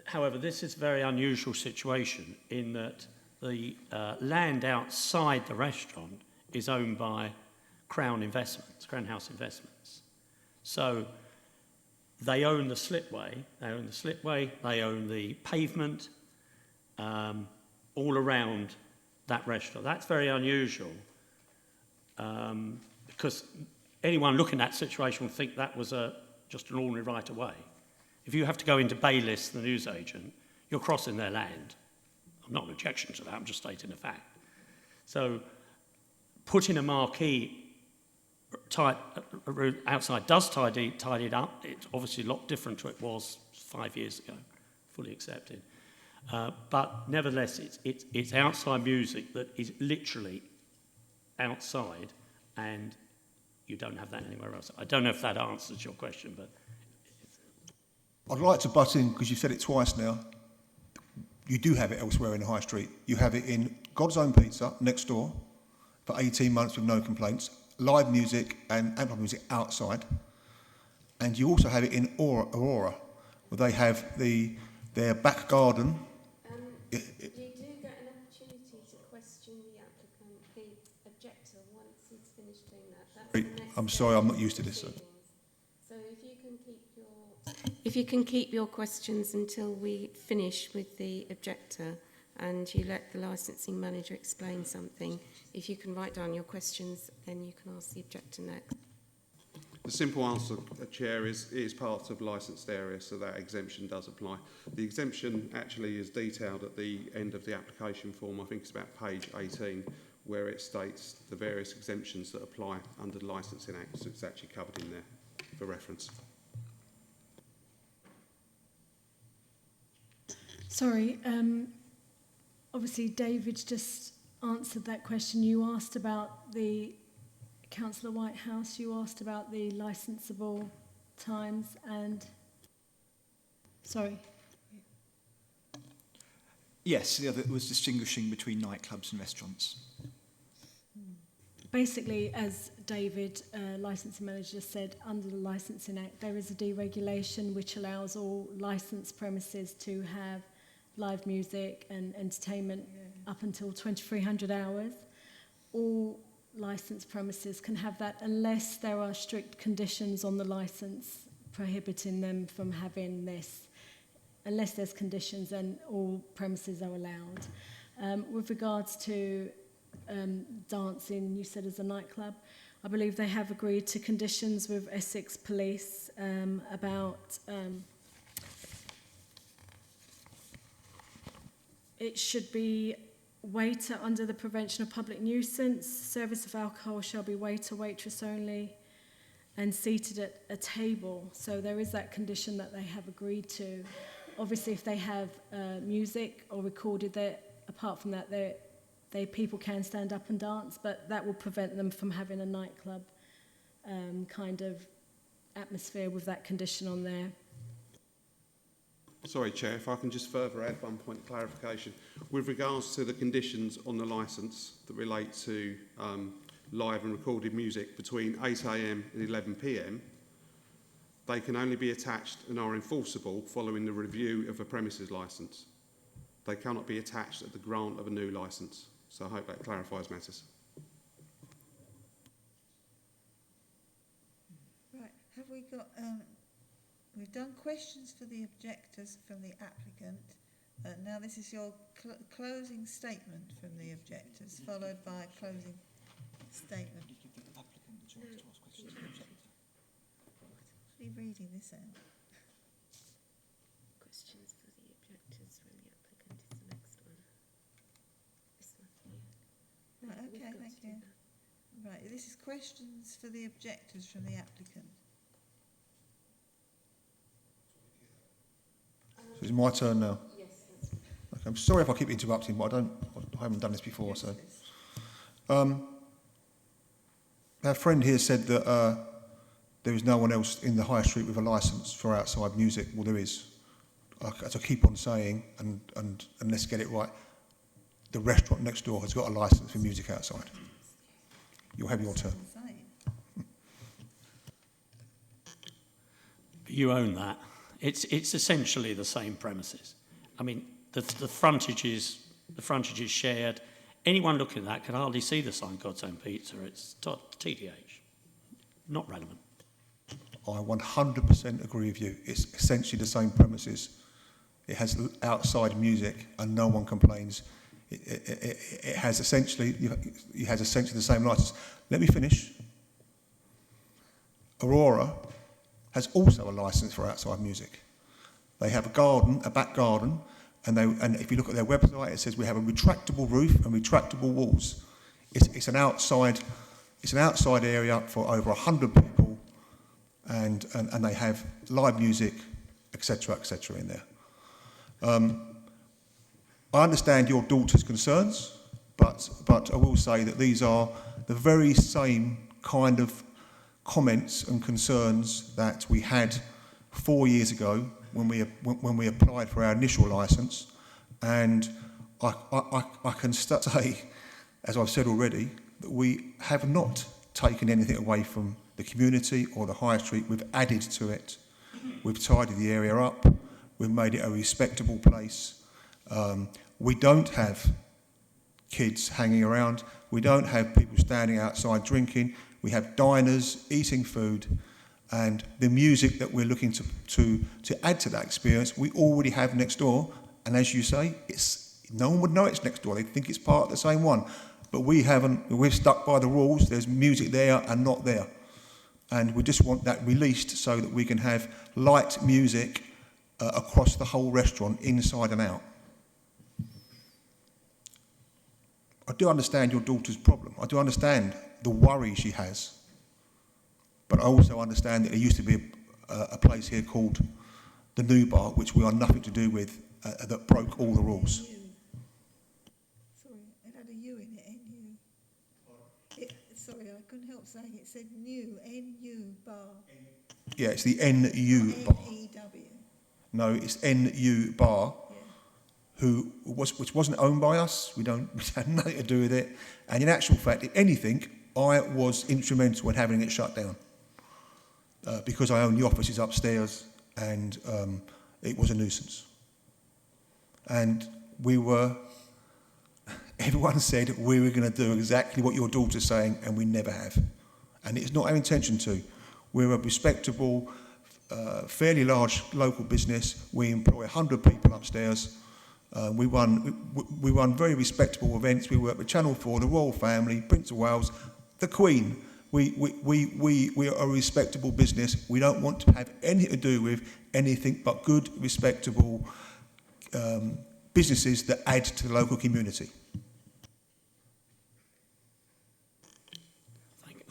However, this is a very unusual situation in that the land outside the restaurant is owned by Crown House Investments. So they own the slipway, they own the pavement, all around that restaurant. That's very unusual. Because anyone looking at that situation would think that was just an ordinary right of way. If you have to go into Bayliss, the newsagent, you're crossing their land. I'm not an objection to that, I'm just stating a fact. So putting a marquee type outside does tidy it up. It's obviously a lot different to it was 5 years ago, fully accepted. But nevertheless, it's outside music that is literally outside, and you don't have that anywhere else. I don't know if that answers your question, but... I'd like to butt in, because you've said it twice now. You do have it elsewhere in the high street. You have it in God's Own Pizza, next door, for 18 months with no complaints. Live music and amplified music outside. And you also have it in Aurora, where they have their back garden. You do get an opportunity to question the applicant, the objector, once he's finished doing that. That's the next I'm step sorry, I'm in not used to this. So. So if you can keep your questions until we finish with the objector, and you let the licensing manager explain something, if you can write down your questions, then you can ask the objector next. The simple answer, Chair, is it is part of licensed area, so that exemption does apply. The exemption actually is detailed at the end of the application form. I think it's about page 18, where it states the various exemptions that apply under the Licensing Act. So it's actually covered in there for reference. Sorry, obviously David just answered that question. You asked about the Councillor Whitehouse, you asked about the licensable times and... Sorry. Yes, the other was distinguishing between nightclubs and restaurants. Basically, as David, licensing manager, said, under the Licensing Act, there is a deregulation which allows all licensed premises to have live music and entertainment up until 2300 hours. All licensed premises can have that unless there are strict conditions on the licence prohibiting them from having this. Unless there's conditions, then all premises are allowed. With regards to dancing, you said as a nightclub, I believe they have agreed to conditions with Essex Police about it should be waiter under the Prevention of Public Nuisance. Service of alcohol shall be waiter, waitress only, and seated at a table. So there is that condition that they have agreed to. Obviously, if they have music or recorded that, apart from that, people can stand up and dance, but that will prevent them from having a nightclub kind of atmosphere with that condition on there. Sorry, Chair, if I can just further add one point of clarification. With regards to the conditions on the licence that relate to live and recorded music between 8 a.m. and 11 p.m, they can only be attached and are enforceable following the review of a premises licence. They cannot be attached at the grant of a new licence. So I hope that clarifies matters. Right, have we got, we've done questions for the objectors from the applicant. Now this is your closing statement from the objectors, followed by a closing statement. Are you reading this out? Questions for the objectors from the applicant is the next one. This one here. Right, okay, thank you. Right, this is questions for the objectors from the applicant. So it's my turn now. Yes, that's right. Okay, I'm sorry if I keep interrupting, but I haven't done this before. Yes, So, please. our friend here said that there is no one else in the high street with a licence for outside music. Well, there is. As I keep on saying, and let's get it right, the restaurant next door has got a licence for music outside. You'll have your turn. You own that. It's essentially the same premises. I mean, the frontage is shared. Anyone looking at that can hardly see the sign God's Own Pizza. It's TDH. Not relevant. I 100% agree with you. It's essentially the same premises. It has outside music, and no one complains. It has essentially the same license. Let me finish. Aurora has also a license for outside music. They have a garden, a back garden, and if you look at their website, it says we have a retractable roof and retractable walls. It's an outside area for over 100 people, and they have live music, etc., in there. I understand your daughter's concerns, but I will say that these are the very same kind of comments and concerns that we had 4 years ago when we applied for our initial licence, and I can say, as I've said already, that we have not taken anything away from the community or the high street. We've added to it. We've tidied the area up. We've made it a respectable place. We don't have kids hanging around. We don't have people standing outside drinking. We have diners eating food, and the music that we're looking to add to that experience, we already have next door. And as you say, no one would know it's next door. They think it's part of the same one. But we haven't. We're stuck by the rules. There's music there and not there. And we just want that released so that we can have light music across the whole restaurant, inside and out. I do understand your daughter's problem. I do understand the worry she has. But I also understand that there used to be a place here called the New Bar, which we are nothing to do with, that broke all the rules. Sorry, it had a U in it, N-U. Sorry, I couldn't help saying it said new, N-U bar. Yeah, it's the NU Bar. N-E-W. No, it's NU Bar, Yeah. which wasn't owned by us. We had nothing to do with it. And in actual fact, if anything, I was instrumental in having it shut down because I own the offices upstairs, and it was a nuisance. And everyone said we were going to do exactly what your daughter's saying, and we never have. And it's not our intention to. We're a respectable, fairly large local business. We employ 100 people upstairs. We run very respectable events. We work with Channel 4, the Royal Family, Prince of Wales, the Queen. We are a respectable business. We don't want to have anything to do with anything but good, respectable businesses that add to the local community.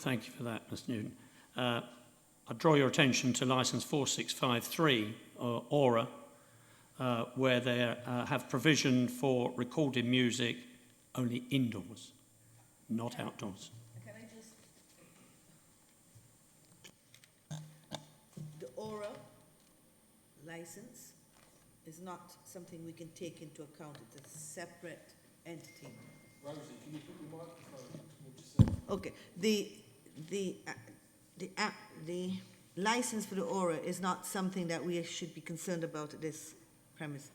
Thank you for that, Mr Newton. I draw your attention to licence 4653, Aura, where they have provision for recorded music only indoors, not outdoors. Can I just... The Aura license is not something we can take into account. It's a separate entity. Rosie, can you put your microphone towards yourself? Okay. The license for the Aura is not something that we should be concerned about at this premise.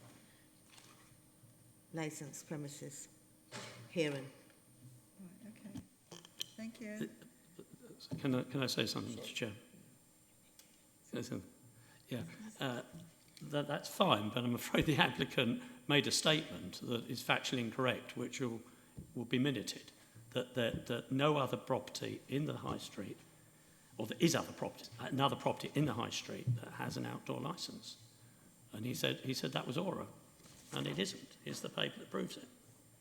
License premises hearing. Right, okay. Thank you. Can I say something, Mr Chair? Can I say something? Yeah. That's fine, but I'm afraid the applicant made a statement that is factually incorrect, which will be minuted, that no other property in the high street, or there is another property in the high street that has an outdoor licence. And he said that was Aura, and it isn't. Here's the paper that proves it.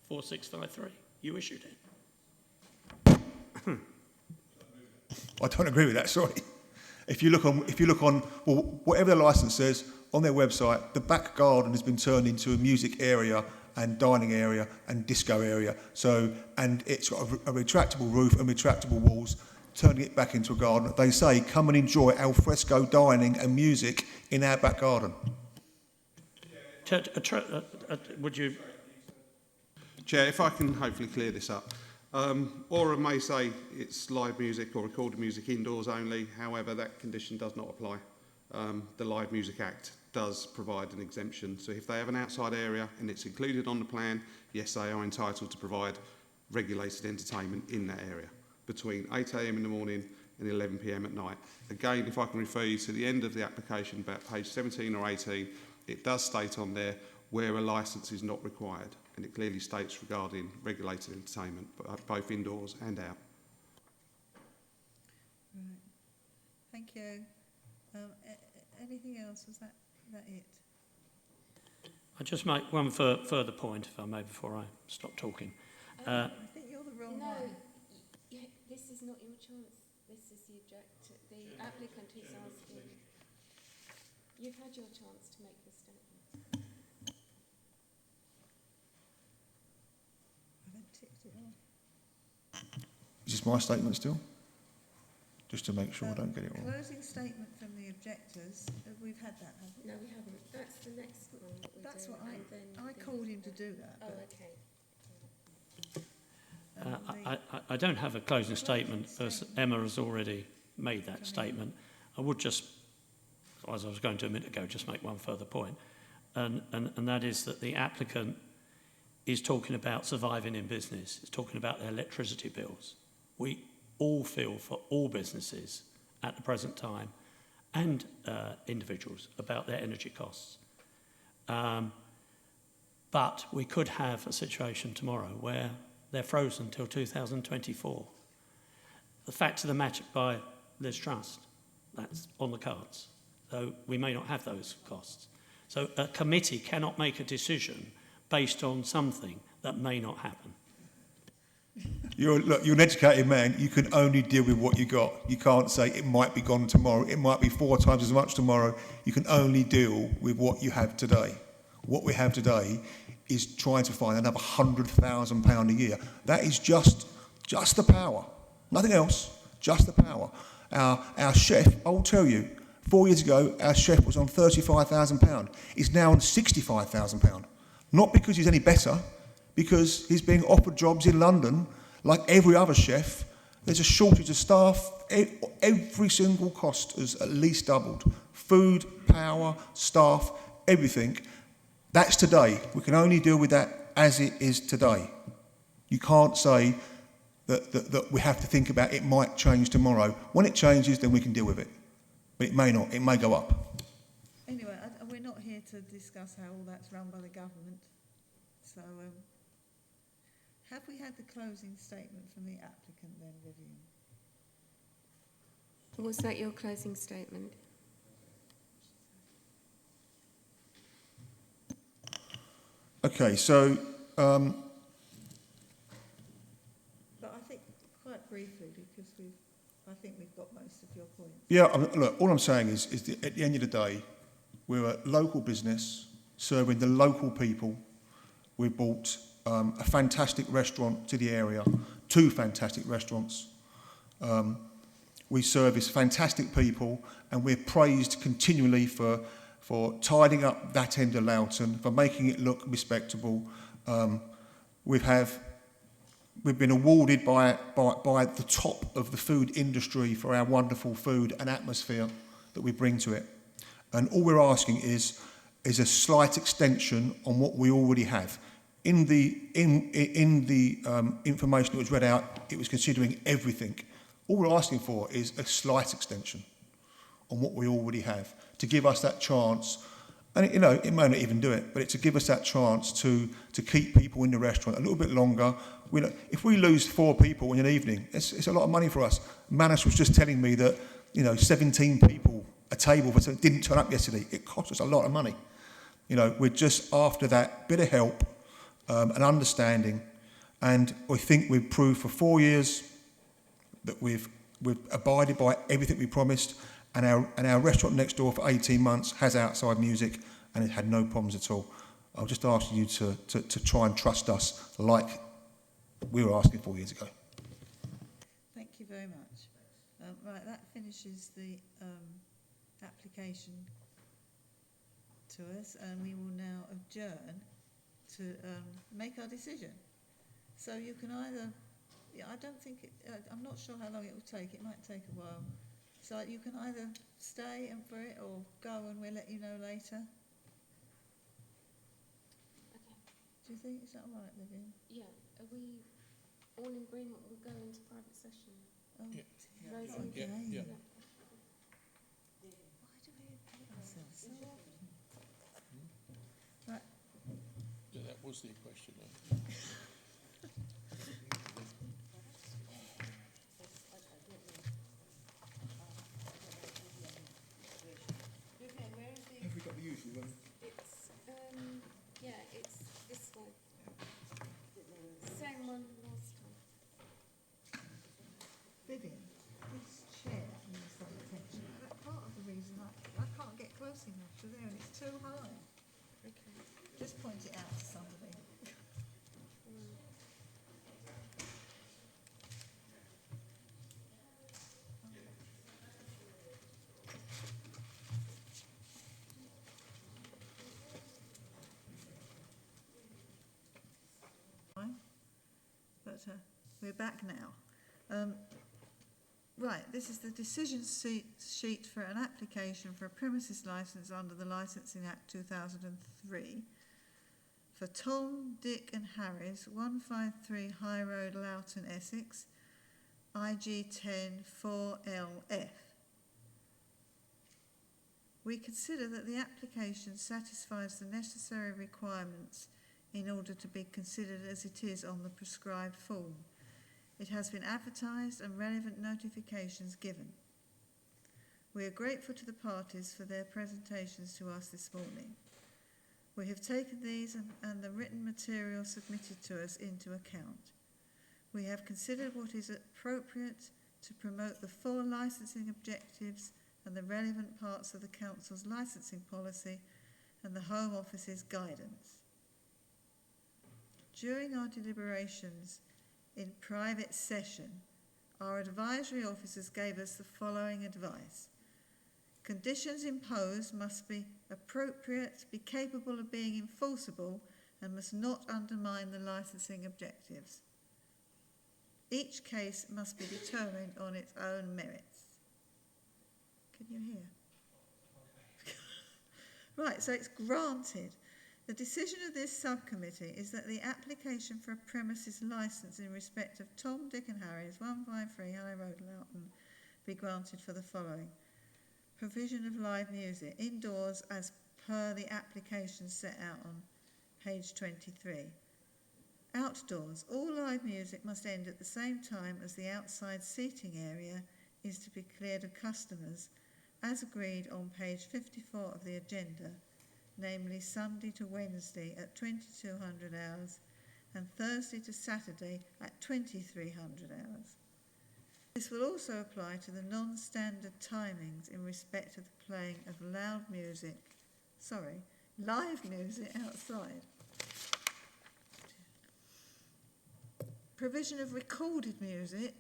4653. You issued it. I don't agree with that, sorry. If you look on, well, whatever the licence says, on their website, the back garden has been turned into a music area and dining area and disco area. So, and it's got a retractable roof and retractable walls, turning it back into a garden. They say, come and enjoy al fresco dining and music in our back garden. Would you... Chair, if I can hopefully clear this up. Aura may say it's live music or recorded music indoors only. However, that condition does not apply. The Live Music Act does provide an exemption. So if they have an outside area and it's included on the plan, yes, they are entitled to provide regulated entertainment in that area between 8 a.m. in the morning and 11 p.m. at night. Again, if I can refer you to the end of the application, about page 17 or 18, it does state on there where a licence is not required. And it clearly states regarding regulated entertainment, both indoors and out. Right. Thank you. Anything else? Was that it? I'll just make one further point, if I may, before I stop talking. I think you're the wrong No, one. this is not your chance. This is the the applicant who's asking. You've had your chance to make the statement. I haven't ticked it off. Is this my statement still? Just to make sure I don't get it wrong. Closing statement from the objectors. We've had that, haven't we? No, we haven't. That's the next one that we're That's doing. what and then I called him to do that. Oh, but, okay. I don't have a closing statement, because Emma has already made that statement. I would just, as I was going to a minute ago, just make one further point, and that is that the applicant is talking about surviving in business. It's talking about their electricity bills. We all feel for all businesses at the present time, and individuals, about their energy costs. But we could have a situation tomorrow where they're frozen till 2024. The fact of the matter, by Liz Truss, that's on the cards, though we may not have those costs. So a committee cannot make a decision based on something that may not happen. You're an educated man. You can only deal with what you got. You can't say it might be gone tomorrow. It might be 4 times as much tomorrow. You can only deal with what you have today. What we have today is trying to find another £100,000 a year. That is just the power. Nothing else, just the power. Our chef, I will tell you, 4 years ago, our chef was on £35,000. He's now on £65,000. Not because he's any better, because he's being offered jobs in London like every other chef. There's a shortage of staff. Every single cost has at least doubled. Food, power, staff, everything. That's today. We can only deal with that as it is today. You can't say that we have to think about it might change tomorrow. When it changes, then we can deal with it. But it may not. It may go up. anyway, we're not here to discuss how all that's run by the government. So, have we had the closing statement from the applicant then, Vivian? Was that your closing statement? Okay, so... But I think quite briefly, because we've I think we've got most of your points. Yeah, look, all I'm saying is that at the end of the day, we're a local business serving the local people. We've brought a fantastic restaurant to the area, 2 fantastic restaurants. We service fantastic people, and we're praised continually for tidying up that end of Loughton, for making it look respectable. We've been awarded by the top of the food industry for our wonderful food and atmosphere that we bring to it. And all we're asking is a slight extension on what we already have. In the information that was read out, it was considering everything. All we're asking for is a slight extension on what we already have, to give us that chance. And it may not even do it, but it's to give us that chance to keep people in the restaurant a little bit longer. If we lose 4 people in an evening, it's a lot of money for us. Manus was just telling me that 17 people a table didn't turn up yesterday. It cost us a lot of money. We're just after that bit of help and understanding, and I think we've proved for 4 years that we've abided by everything we promised. And our restaurant next door for 18 months has outside music, and it had no problems at all. I'll just ask you to try and trust us like we were asking 4 years ago. Thank you very much. Right, that finishes the application to us, and we will now adjourn to make our decision. So you can either, I don't think, I'm not sure how long it will take. It might take a while. So you can either stay and for it or go, and we'll let you know later. Okay. Do you think, is that all right, Vivian? Yeah. Are we all in agreement we'll go into private session? Oh, Yeah. Rosie? okay. Yeah. Why do we repeat ourselves so often? Right. Yeah, that was the question. Have we got the usual one? It's, it's this one. Same one last time. Vivian, this chair needs some attention. That's part of the reason I can't get close enough to there, and it's too high. Okay. Just point it out to somebody. But we're back now. Right, this is the decision sheet for an application for a premises licence under the Licensing Act 2003 for Tom, Dick and Harry's 153 High Road, Loughton, Essex, IG 10 4LF. We consider that the application satisfies the necessary requirements in order to be considered as it is on the prescribed form. It has been advertised and relevant notifications given. We are grateful to the parties for their presentations to us this morning. We have taken these and the written material submitted to us into account. We have considered what is appropriate to promote the full licensing objectives and the relevant parts of the Council's licensing policy and the Home Office's guidance. During our deliberations in private session, our advisory officers gave us the following advice. Conditions imposed must be appropriate, be capable of being enforceable, and must not undermine the licensing objectives. Each case must be determined on its own merits. Can you hear? Right, so it's granted. The decision of this subcommittee is that the application for a premises licence in respect of Tom, Dick and Harry's 153 High Road, Loughton be granted for the following. Provision of live music indoors as per the application set out on page 23. Outdoors, all live music must end at the same time as the outside seating area is to be cleared of customers, as agreed on page 54 of the agenda, namely Sunday to Wednesday at 2200 hours and Thursday to Saturday at 2300 hours. This will also apply to the non-standard timings in respect of the playing of live music outside. Provision of recorded music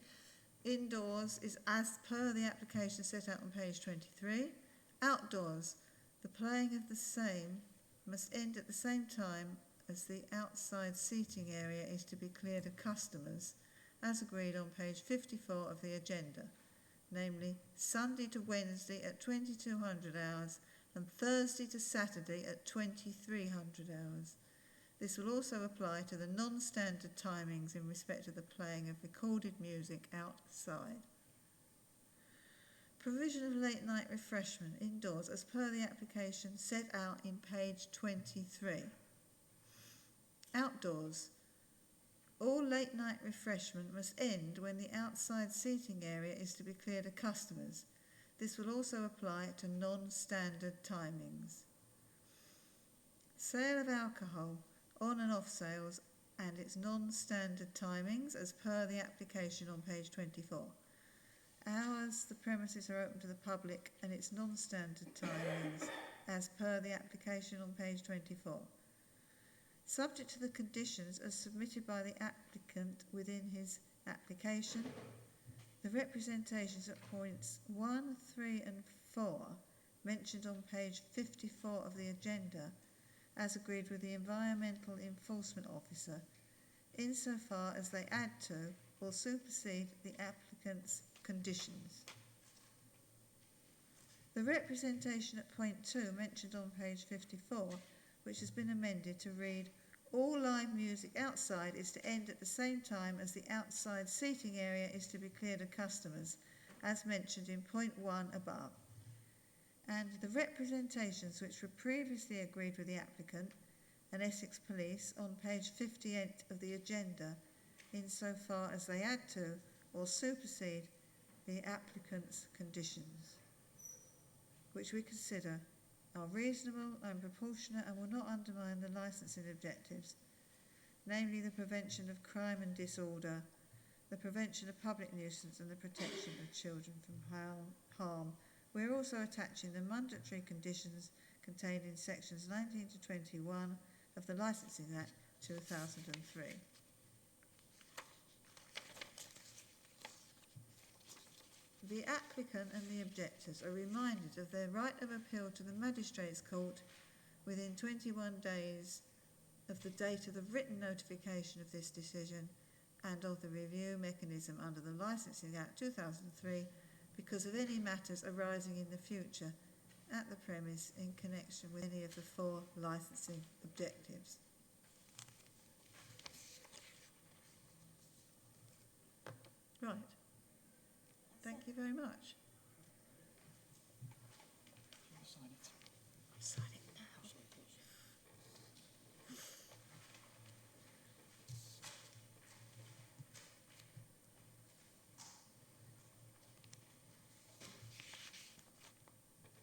indoors is as per the application set out on page 23. Outdoors, the playing of the same must end at the same time as the outside seating area is to be cleared of customers, as agreed on page 54 of the agenda, namely Sunday to Wednesday at 2200 hours and Thursday to Saturday at 2300 hours. This will also apply to the non-standard timings in respect of the playing of recorded music outside. Provision of late night refreshment indoors as per the application set out in page 23. Outdoors, all late night refreshment must end when the outside seating area is to be cleared of customers. This will also apply to non-standard timings. Sale of alcohol, on and off sales and its non-standard timings as per the application on page 24. Hours the premises are open to the public and its non-standard timings as per the application on page 24. Subject to the conditions as submitted by the applicant within his application, the representations at points 1, 3 and 4 mentioned on page 54 of the agenda as agreed with the Environmental Enforcement Officer, insofar as they add to or supersede the applicant's conditions. The representation at point 2 mentioned on page 54, which has been amended to read, all live music outside is to end at the same time as the outside seating area is to be cleared of customers, as mentioned in point 1 above. And the representations which were previously agreed with the applicant and Essex Police on page 58 of the agenda, insofar as they add to or supersede the applicant's conditions, which we consider are reasonable and proportionate and will not undermine the licensing objectives, namely the prevention of crime and disorder, the prevention of public nuisance and the protection of children from harm. We are also attaching the mandatory conditions contained in sections 19 to 21 of the Licensing Act 2003. The applicant and the objectors are reminded of their right of appeal to the Magistrates' Court within 21 days of the date of the written notification of this decision and of the review mechanism under the Licensing Act 2003 because of any matters arising in the future at the premise in connection with any of the 4 licensing objectives. Right. Thank you very much. Sign it now.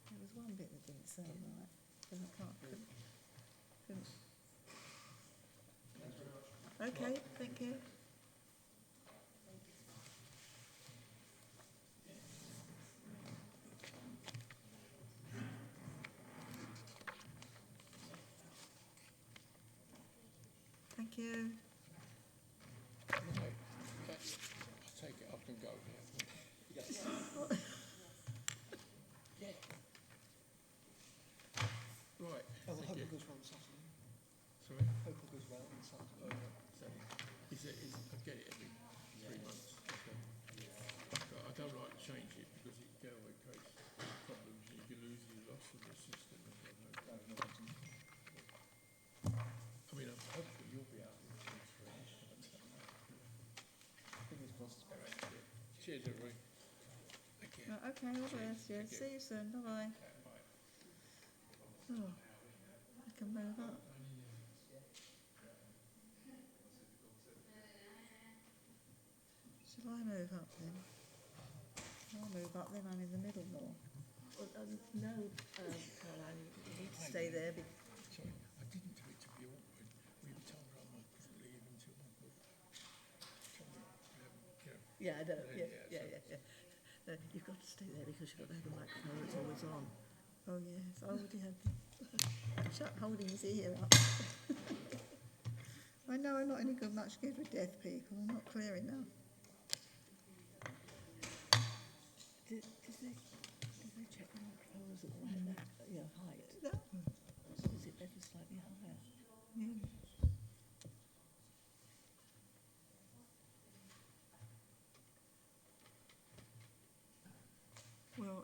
There was one bit that didn't sound right, but I couldn't. Okay, thank you. Thank you. Right, I take it I can go now. Yes. Yeah. Right. Oh, the thank you. Hope goes well this afternoon. Sorry? Hope goes well this afternoon. So, I get it every 3 months. Okay. But I don't like to change it because it can create problems. You can lose your loss of the system. I mean, hopefully you'll be out with things for Fingers crossed. Cheers, everybody. Thank you. Right, okay, all the best. Yeah, see you soon. Bye-bye. Oh, I can move up. Shall I move up then? I'll move up then, I'm in the middle more. Well, no, Caroline, you need to stay there. Sorry, I didn't do it to be awkward. We were told I couldn't leave until I could. Yeah, I know. Yeah. You've got to stay there because you've got to have the microphone that's always on. Oh yes, I already had Chuck holding his ear up. I know I'm not any good, much good with deaf people. I'm not clear enough. Did they check the microphone was at the right height? No. Is it ever slightly higher? Yeah. Well,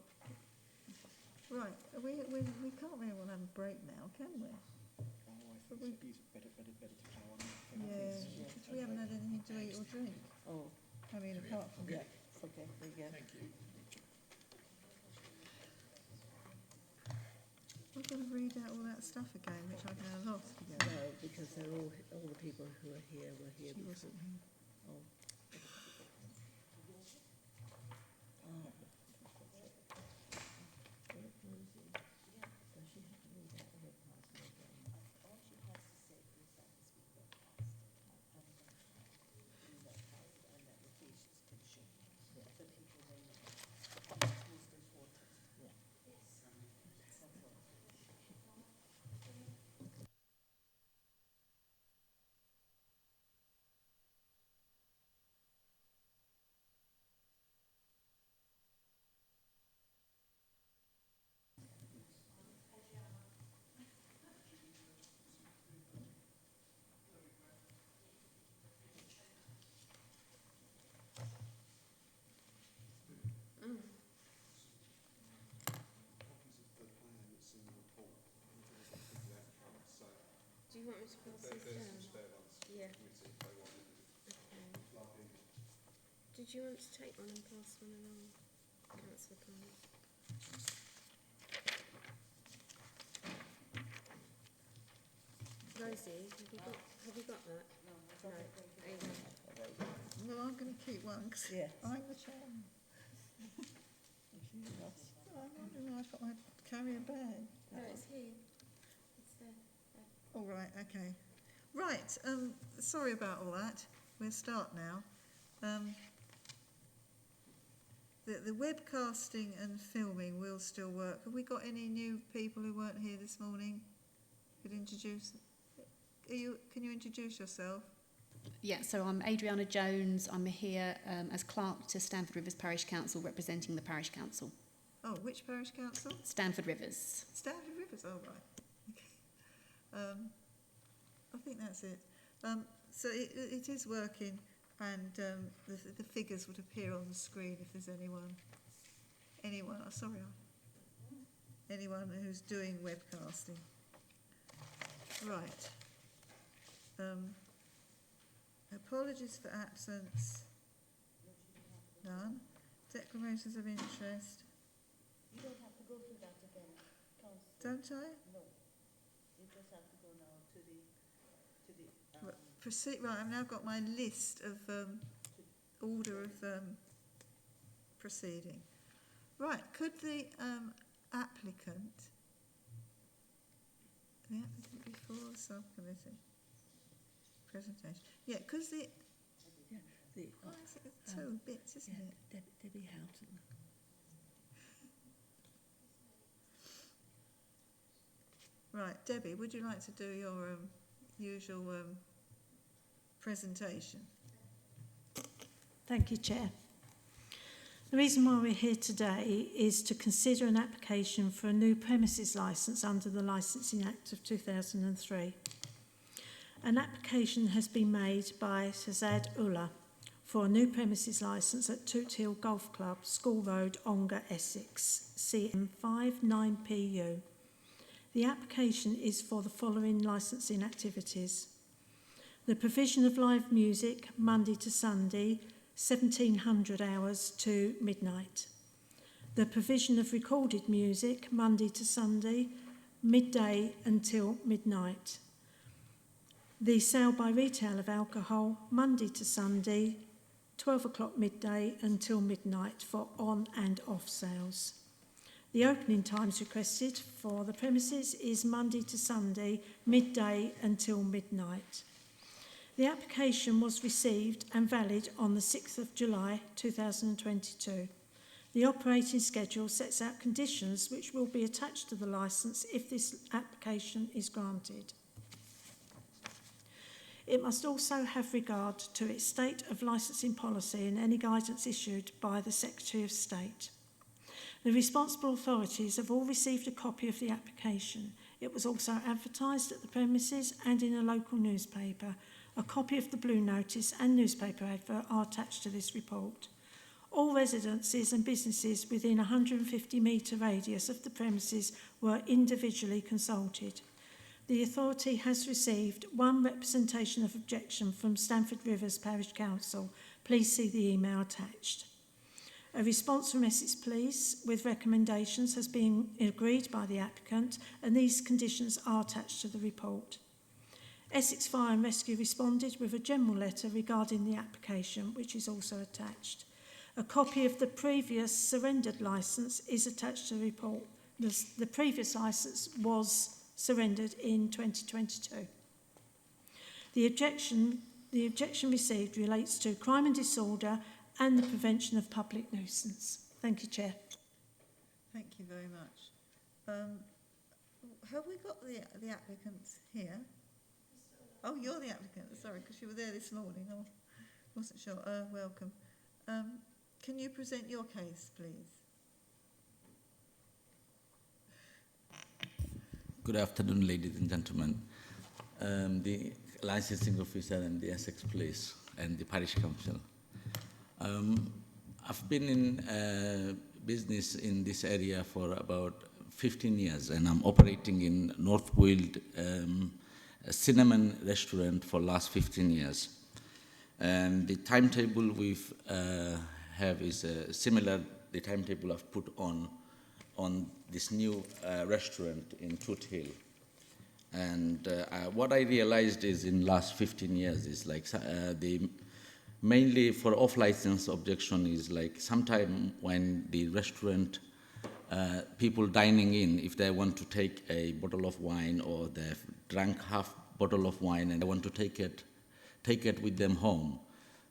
right. We can't really well have a break now, can we? But we- better to plough on. Yeah, because we haven't had anything to eat or drink. Oh, I mean, apart from yeah. Okay, there you go. Thank you. We're going to read out all that stuff again, which I've now lost again. No, because they're all the people who are here were here She before. wasn't here. Oh. Do you want me to pass these down? Yeah. Okay. Did you want to take one and pass one along, Councillor Pond? Rosie, have you got that? No. There you go. Well, I'm going to keep one because Yes. I'm the chairman. I'm wondering why I've got my carrier bag. No, it's here. It's there. All right, okay. Right, sorry about all that. We'll start now. The webcasting and filming will still work. Have we got any new people who weren't here this morning? Could introduce. Can you introduce yourself? Yeah, so I'm Adriana Jones. I'm here as clerk to Stanford Rivers Parish Council, representing the Parish Council. Oh, which parish council? Stanford Rivers. Stanford Rivers. Oh, right. Okay. I think that's it. So it is working, and the figures would appear on the screen if there's anyone. Oh, sorry. Anyone who's doing webcasting. Right. Apologies for absence. None. Declarations of interest. You don't have to go through that again, Councillor. Don't I? No. You just have to go now to the Proceed. Right, I've now got my list of order of proceeding. Right, could the applicant before the subcommittee presentation? Yeah, because the why is it two bits, isn't it? Debbie Houghton. Right, Debbie, would you like to do your usual presentation? Thank you, Chair. The reason why we're here today is to consider an application for a new premises licence under the Licensing Act of 2003. An application has been made by Shazad Ullah for a new premises licence at Toot Hill Golf Club, School Road, Ongar, Essex, CM59PU. The application is for the following licensing activities: the provision of live music Monday to Sunday, 1700 hours to midnight. The provision of recorded music Monday to Sunday, midday until midnight. The sale by retail of alcohol Monday to Sunday, 12 o'clock midday until midnight for on and off sales. The opening times requested for the premises is Monday to Sunday, midday until midnight. The application was received and valid on the 6th of July 2022. The operating schedule sets out conditions which will be attached to the licence if this application is granted. It must also have regard to its state of licensing policy and any guidance issued by the Secretary of State. The responsible authorities have all received a copy of the application. It was also advertised at the premises and in a local newspaper. A copy of the Blue Notice and newspaper advert are attached to this report. All residences and businesses within a 150-metre radius of the premises were individually consulted. The authority has received one representation of objection from Stamford Rivers Parish Council. Please see the email attached. A response from Essex Police with recommendations has been agreed by the applicant, and these conditions are attached to the report. Essex Fire and Rescue responded with a general letter regarding the application, which is also attached. A copy of the previous surrendered licence is attached to the report. The previous licence was surrendered in 2022. The objection received relates to crime and disorder and the prevention of public nuisance. Thank you, Chair. Thank you very much. Have we got the applicants here? Oh, you're the applicant. Sorry, because you were there this morning. I wasn't sure. Welcome. Can you present your case, please? Good afternoon, ladies and gentlemen. The licensing officer and the Essex Police and the Parish Council. I've been in business in this area for about 15 years, and I'm operating in North Weald a cinnamon restaurant for last 15 years. And the timetable we've have is similar. The timetable I've put on this new restaurant in Toot Hill. And what I realized is in last 15 years is like the mainly for off-license objection is like sometime when the restaurant people dining in, if they want to take a bottle of wine or they've drank half bottle of wine and they want to take it with them home.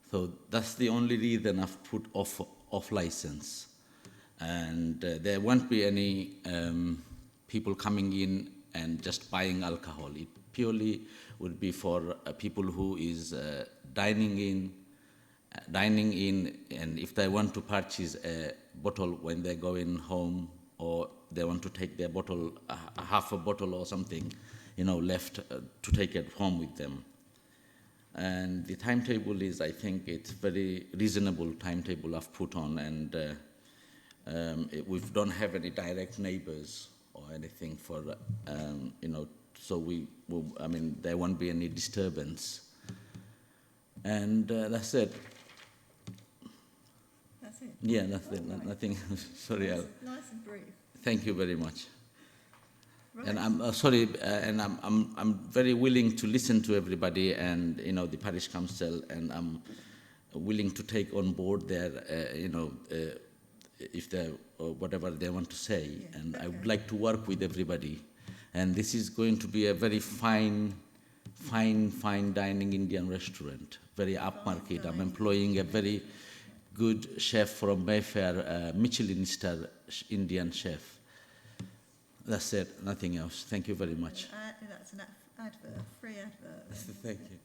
So that's the only reason I've put off license. And there won't be any people coming in and just buying alcohol. It purely would be for people who is dining in, and if they want to purchase a bottle when they're going home, or they want to take their bottle, half a bottle or something, left to take it home with them. And the timetable is, I think, it's very reasonable timetable I've put on, and we don't have any direct neighbors or anything for, so there won't be any disturbance. And that's it. That's it? Yeah, that's it. Right. Nothing. Sorry. Nice and brief. Thank you very much. Right. And I'm sorry, and I'm very willing to listen to everybody, and the parish council, and I'm willing to take on board their, if they whatever they want to say, yeah, and okay. I would like to work with everybody, and this is going to be a very fine dining Indian restaurant, very upmarket. I'm employing a very good chef from Mayfair, Michelin star Indian chef. That's it, nothing else. Thank you very much. That's an advert, free advert. Thank you.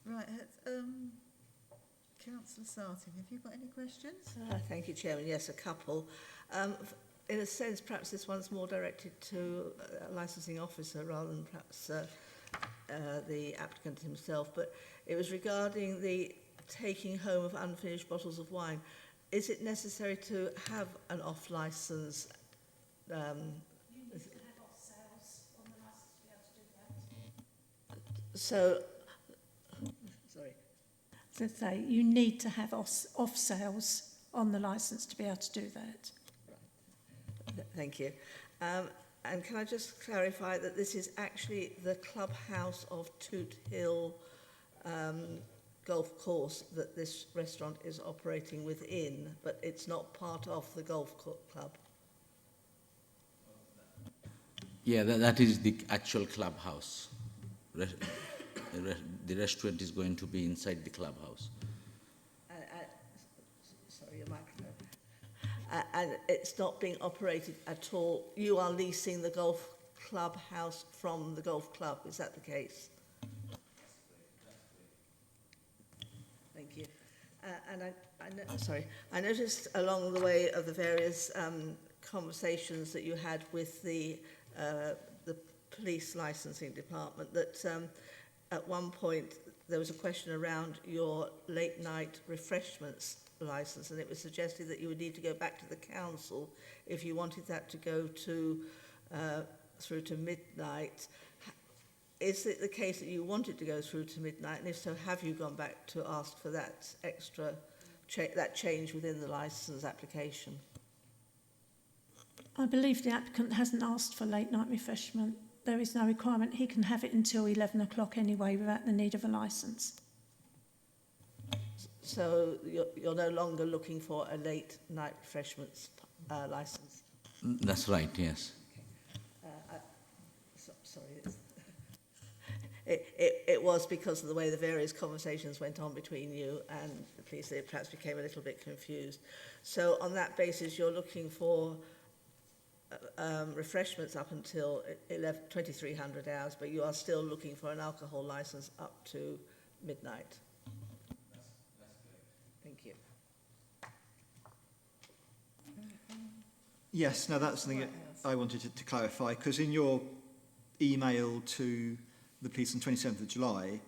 Right, Councillor Sarting, have you got any questions? Thank you, Chairman. Yes, a couple. In a sense, perhaps this one's more directed to a licensing officer rather than perhaps the applicant himself, but it was regarding the taking home of unfinished bottles of wine. Is it necessary to have an off-licence? You need to have off sales on the licence to be able to do that. So, sorry. So say you need to have off sales on the licence to be able to do that. Right. Thank you. And can I just clarify that this is actually the clubhouse of Toot Hill golf course that this restaurant is operating within, but it's not part of the golf club? Yeah, that is the actual clubhouse. the restaurant is going to be inside the clubhouse. Sorry, your microphone. And it's not being operated at all. You are leasing the golf clubhouse from the golf club. Is that the case? Thank you. And I noticed along the way of the various conversations that you had with the police licensing department that at one point there was a question around your late night refreshments license, and it was suggested that you would need to go back to the council if you wanted that to go to through to midnight. Is it the case that you wanted to go through to midnight, and if so, have you gone back to ask for that extra that change within the licence application? I believe the applicant hasn't asked for late night refreshment. There is no requirement. He can have it until 11 o'clock anyway without the need of a licence. So you're no longer looking for a late night refreshments licence? That's right, yes. Sorry. It was because of the way the various conversations went on between you and the police, they perhaps became a little bit confused. So on that basis, you're looking for refreshments up until 2300 hours, but you are still looking for an alcohol licence up to midnight. Thank you. Yes, now that's something that I wanted to clarify, because in your email to the police on 27th of July,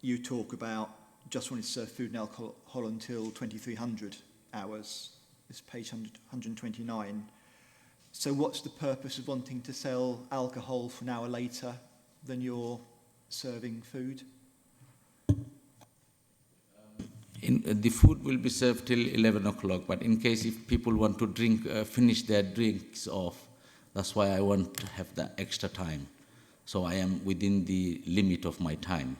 you talk about just wanting to serve food and alcohol until 2300 hours. It's page 129. So what's the purpose of wanting to sell alcohol for an hour later than you're serving food? The food will be served till 11 o'clock, but in case if people want to drink, finish their drinks off, that's why I want to have the extra time. So I am within the limit of my time.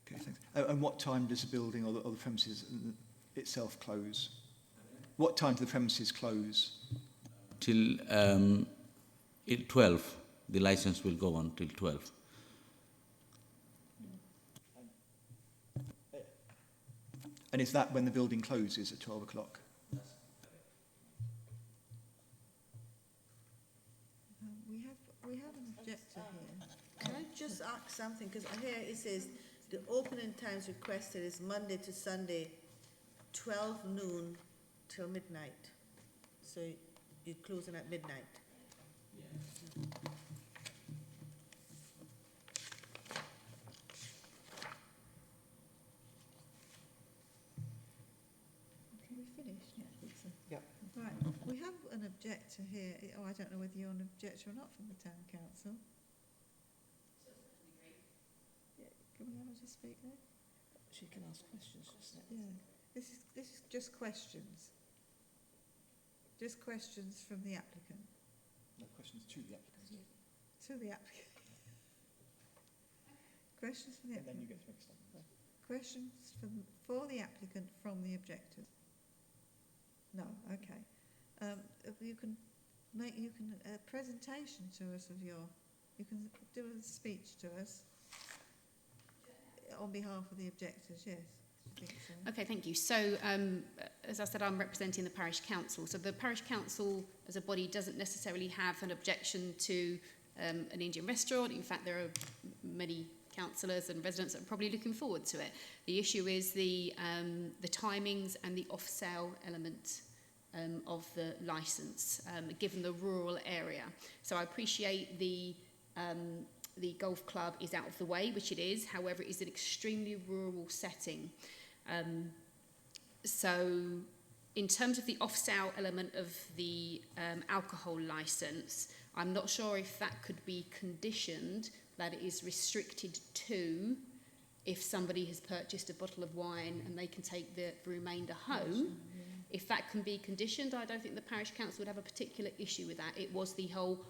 Okay, thanks. And what time does the building or the premises itself close? What time do the premises close? Till 12. The license will go on till 12. And is that when the building closes at 12 o'clock? We have an objector here. Can I just ask something? Because here it says the opening times requested is Monday to Sunday, 12 noon till midnight. So you're closing at midnight. Can we finish? Yeah, I think so. Yeah. Right, we have an objector here. Oh, I don't know whether you're an objector or not from the Town Council. Yeah, can we have her to speak there? She can ask questions just now. Yeah, this is just questions. Just questions from the applicant. No, questions to the applicant. To the applicant. Questions from the And then you applicant. get to make a statement. Questions for the applicant from the objectors? No, okay. You can make a presentation to us of you can do a speech to us on behalf of the objectors, yes. I think so. Okay, thank you. So, as I said, I'm representing the parish council. So the parish council as a body doesn't necessarily have an objection to an Indian restaurant. In fact, there are many councillors and residents that are probably looking forward to it. The issue is the timings and the off-sale element of the licence, given the rural area. So I appreciate the golf club is out of the way, which it is. However, it is an extremely rural setting. So in terms of the off-sale element of the alcohol licence, I'm not sure if that could be conditioned, that it is restricted to if somebody has purchased a bottle of wine and they can take the remainder home. If that can be conditioned, I don't think the parish council would have a particular issue with that. It was the whole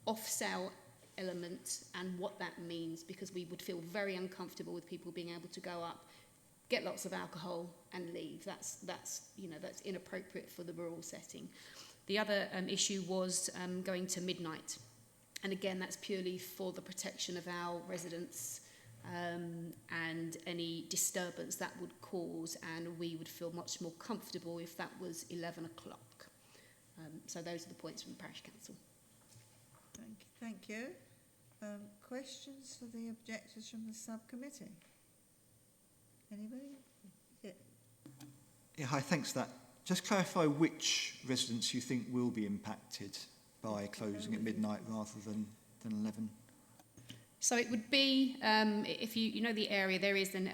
off-sale element and what that means, because we would feel very uncomfortable with people being able to go up, get lots of alcohol and leave. That's inappropriate for the rural setting. The other issue was going to midnight. And again, that's purely for the protection of our residents and any disturbance that would cause, and we would feel much more comfortable if that was 11 o'clock. So those are the points from the Parish Council. Thank you. Questions for the objectors from the subcommittee? Anybody? Yeah, hi, thanks for that. Just clarify which residents you think will be impacted by closing at midnight rather than 11. So it would be, if you know the area, there is a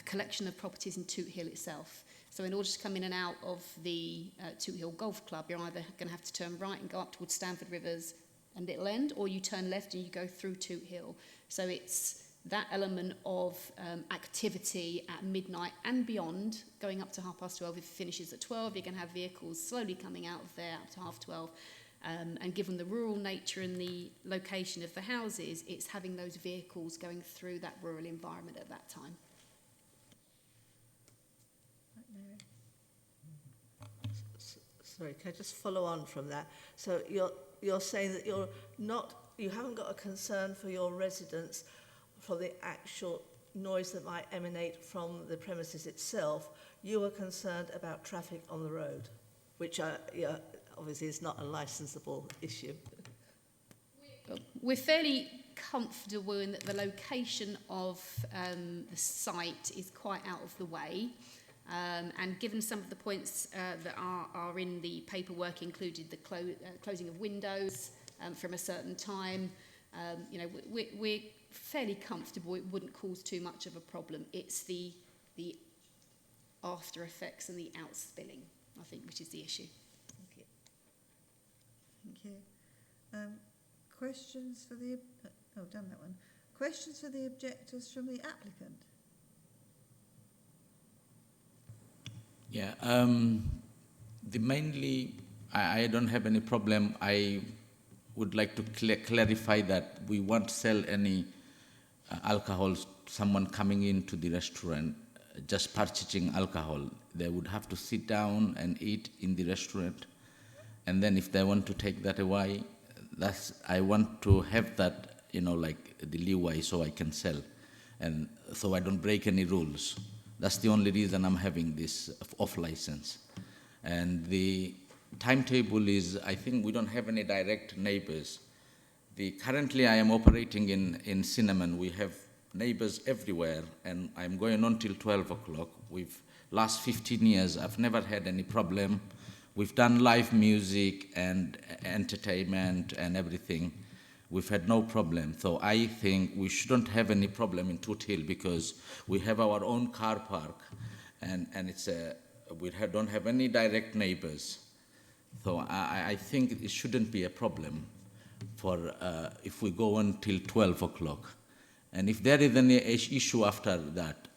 collection of properties in Toot Hill itself. So in order to come in and out of the Toot Hill Golf Club, you're either going to have to turn right and go up towards Stamford Rivers and Little End, or you turn left and you go through Toot Hill. So it's that element of activity at midnight and beyond, going up to 12:30. If it finishes at 12, you're going to have vehicles slowly coming out of there up to 12:30. And given the rural nature and the location of the houses, it's having those vehicles going through that rural environment at that time. Sorry, can I just follow on from that? So you're saying that you haven't got a concern for your residents for the actual noise that might emanate from the premises itself. You are concerned about traffic on the road, which obviously is not a licensable issue. We're fairly comfortable in that the location of the site is quite out of the way. And given some of the points that are in the paperwork, included the closing of windows from a certain time, we're fairly comfortable. It wouldn't cause too much of a problem. It's the after effects and the outspilling, I think, which is the issue. Thank you. Thank you. Questions for the... done that one. Questions for the objectors from the applicant? Yeah, I don't have any problem. I would like to clarify that we won't sell any alcohol. Someone coming into the restaurant just purchasing alcohol, they would have to sit down and eat in the restaurant, and then if they want to take that away, I want to have that, like the leeway, so I can sell, and so I don't break any rules. That's the only reason I'm having this off license. And the timetable is, I think we don't have any direct neighbors. Currently I am operating in Cinnamon. We have neighbors everywhere, and I'm going on till 12 o'clock. Last 15 years, I've never had any problem. We've done live music and entertainment and everything. We've had no problem. So I think we shouldn't have any problem in Toot Hill because we have our own car park, and we don't have any direct neighbors. So I think it shouldn't be a problem for if we go on till 12 o'clock. And if there is any issue after that,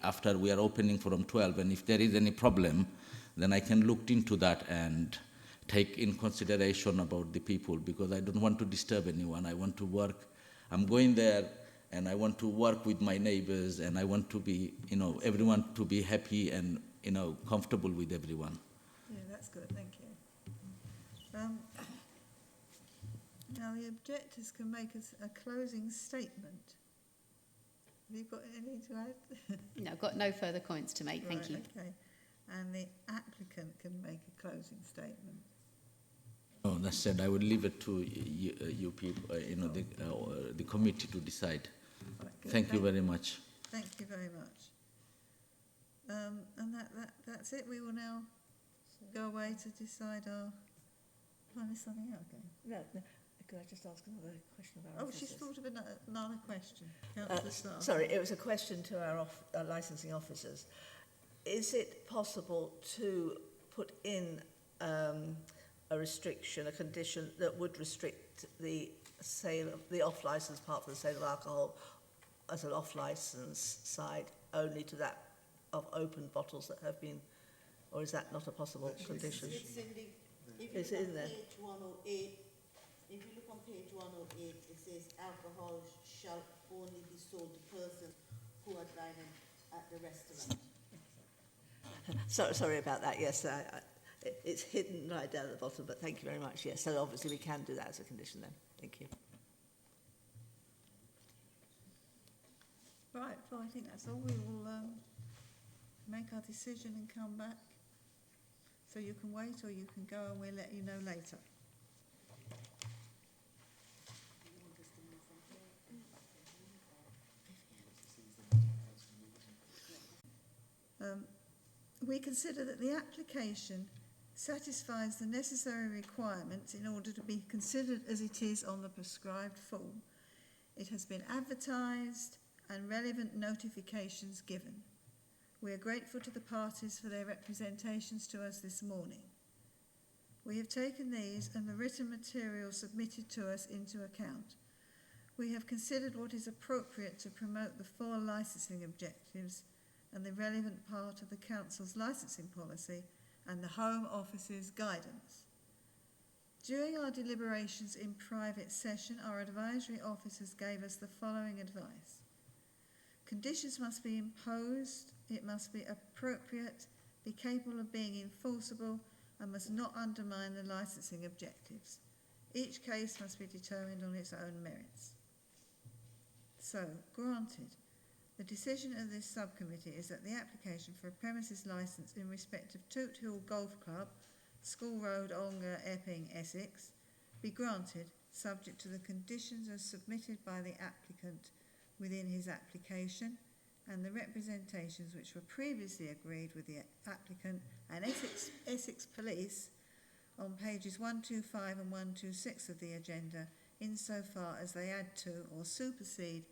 after we are opening from 12, and if there is any problem, then I can look into that and take in consideration about the people, because I don't want to disturb anyone. I want to work. I'm going there and I want to work with my neighbors, and I want to be, everyone to be happy and, comfortable with everyone. Yeah, that's good, thank you. Now the objectors can make a closing statement. Have you got anything to add? No, I've got no further comments to make, thank you. Okay. And the applicant can make a closing statement. Oh, that's said. I would leave it to you people, the committee to decide. Right, Thank you very much. Thank you very much. And that's it. We will now go away to decide our... Have I missed something out again? No. Could I just ask another question about officers? She's thought of another question. Councillor Starr. Sorry, it was a question to our licensing officers. Is it possible to put in a restriction, a condition that would restrict the sale of the off-licence part for the sale of alcohol as an off-licence side only to that of open bottles that have been, or is that not a possible condition? It's in there. Page 108, if you look on page 108, it says alcohol shall only be sold to persons who are dining at the restaurant. Sorry about that, yes. it's hidden right down at the bottom, but thank you very much. Yes, so obviously we can do that as a condition then. Thank you. Right, well, I think that's all. We will make our decision and come back. So you can wait or you can go and we'll let you know later. We consider that the application satisfies the necessary requirements in order to be considered as it is on the prescribed form. It has been advertised and relevant notifications given. We are grateful to the parties for their representations to us this morning. We have taken these and the written material submitted to us into account. We have considered what is appropriate to promote the 4 licensing objectives and the relevant part of the Council's licensing policy and the Home Office's guidance. During our deliberations in private session, our advisory officers gave us the following advice. Conditions must be imposed, it must be appropriate, be capable of being enforceable, and must not undermine the licensing objectives. Each case must be determined on its own merits. So, granted. The decision of this subcommittee is that the application for a premises licence in respect of Toot Hill Golf Club, School Road, Ongar, Epping, Essex, be granted subject to the conditions as submitted by the applicant within his application and the representations which were previously agreed with the applicant and Essex Police on pages 125 and 126 of the agenda insofar as they add to or supersede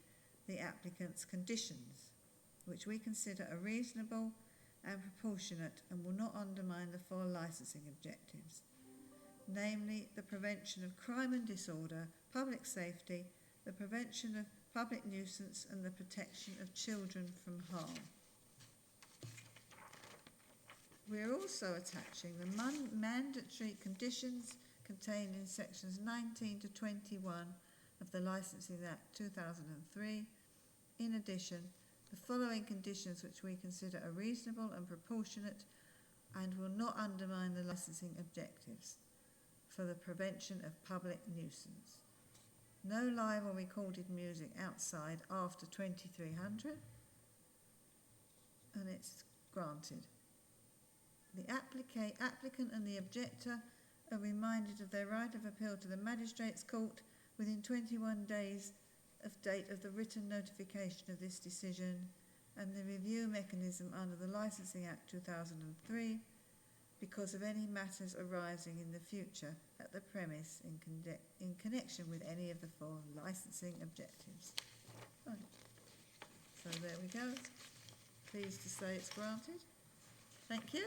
the applicant's conditions, which we consider are reasonable and proportionate and will not undermine the 4 licensing objectives, namely the prevention of crime and disorder, public safety, the prevention of public nuisance and the protection of children from harm. We are also attaching the mandatory conditions contained in sections 19 to 21 of the Licensing Act 2003. In addition, the following conditions which we consider are reasonable and proportionate and will not undermine the licensing objectives for the prevention of public nuisance. No live or recorded music outside after 2300, and it's granted. The applicant and the objector are reminded of their right of appeal to the Magistrates' Court within 21 days of date of the written notification of this decision and the review mechanism under the Licensing Act 2003 because of any matters arising in the future at the premise in connection with any of the 4 licensing objectives. Right. So there we go. Pleased to say it's granted. Thank you.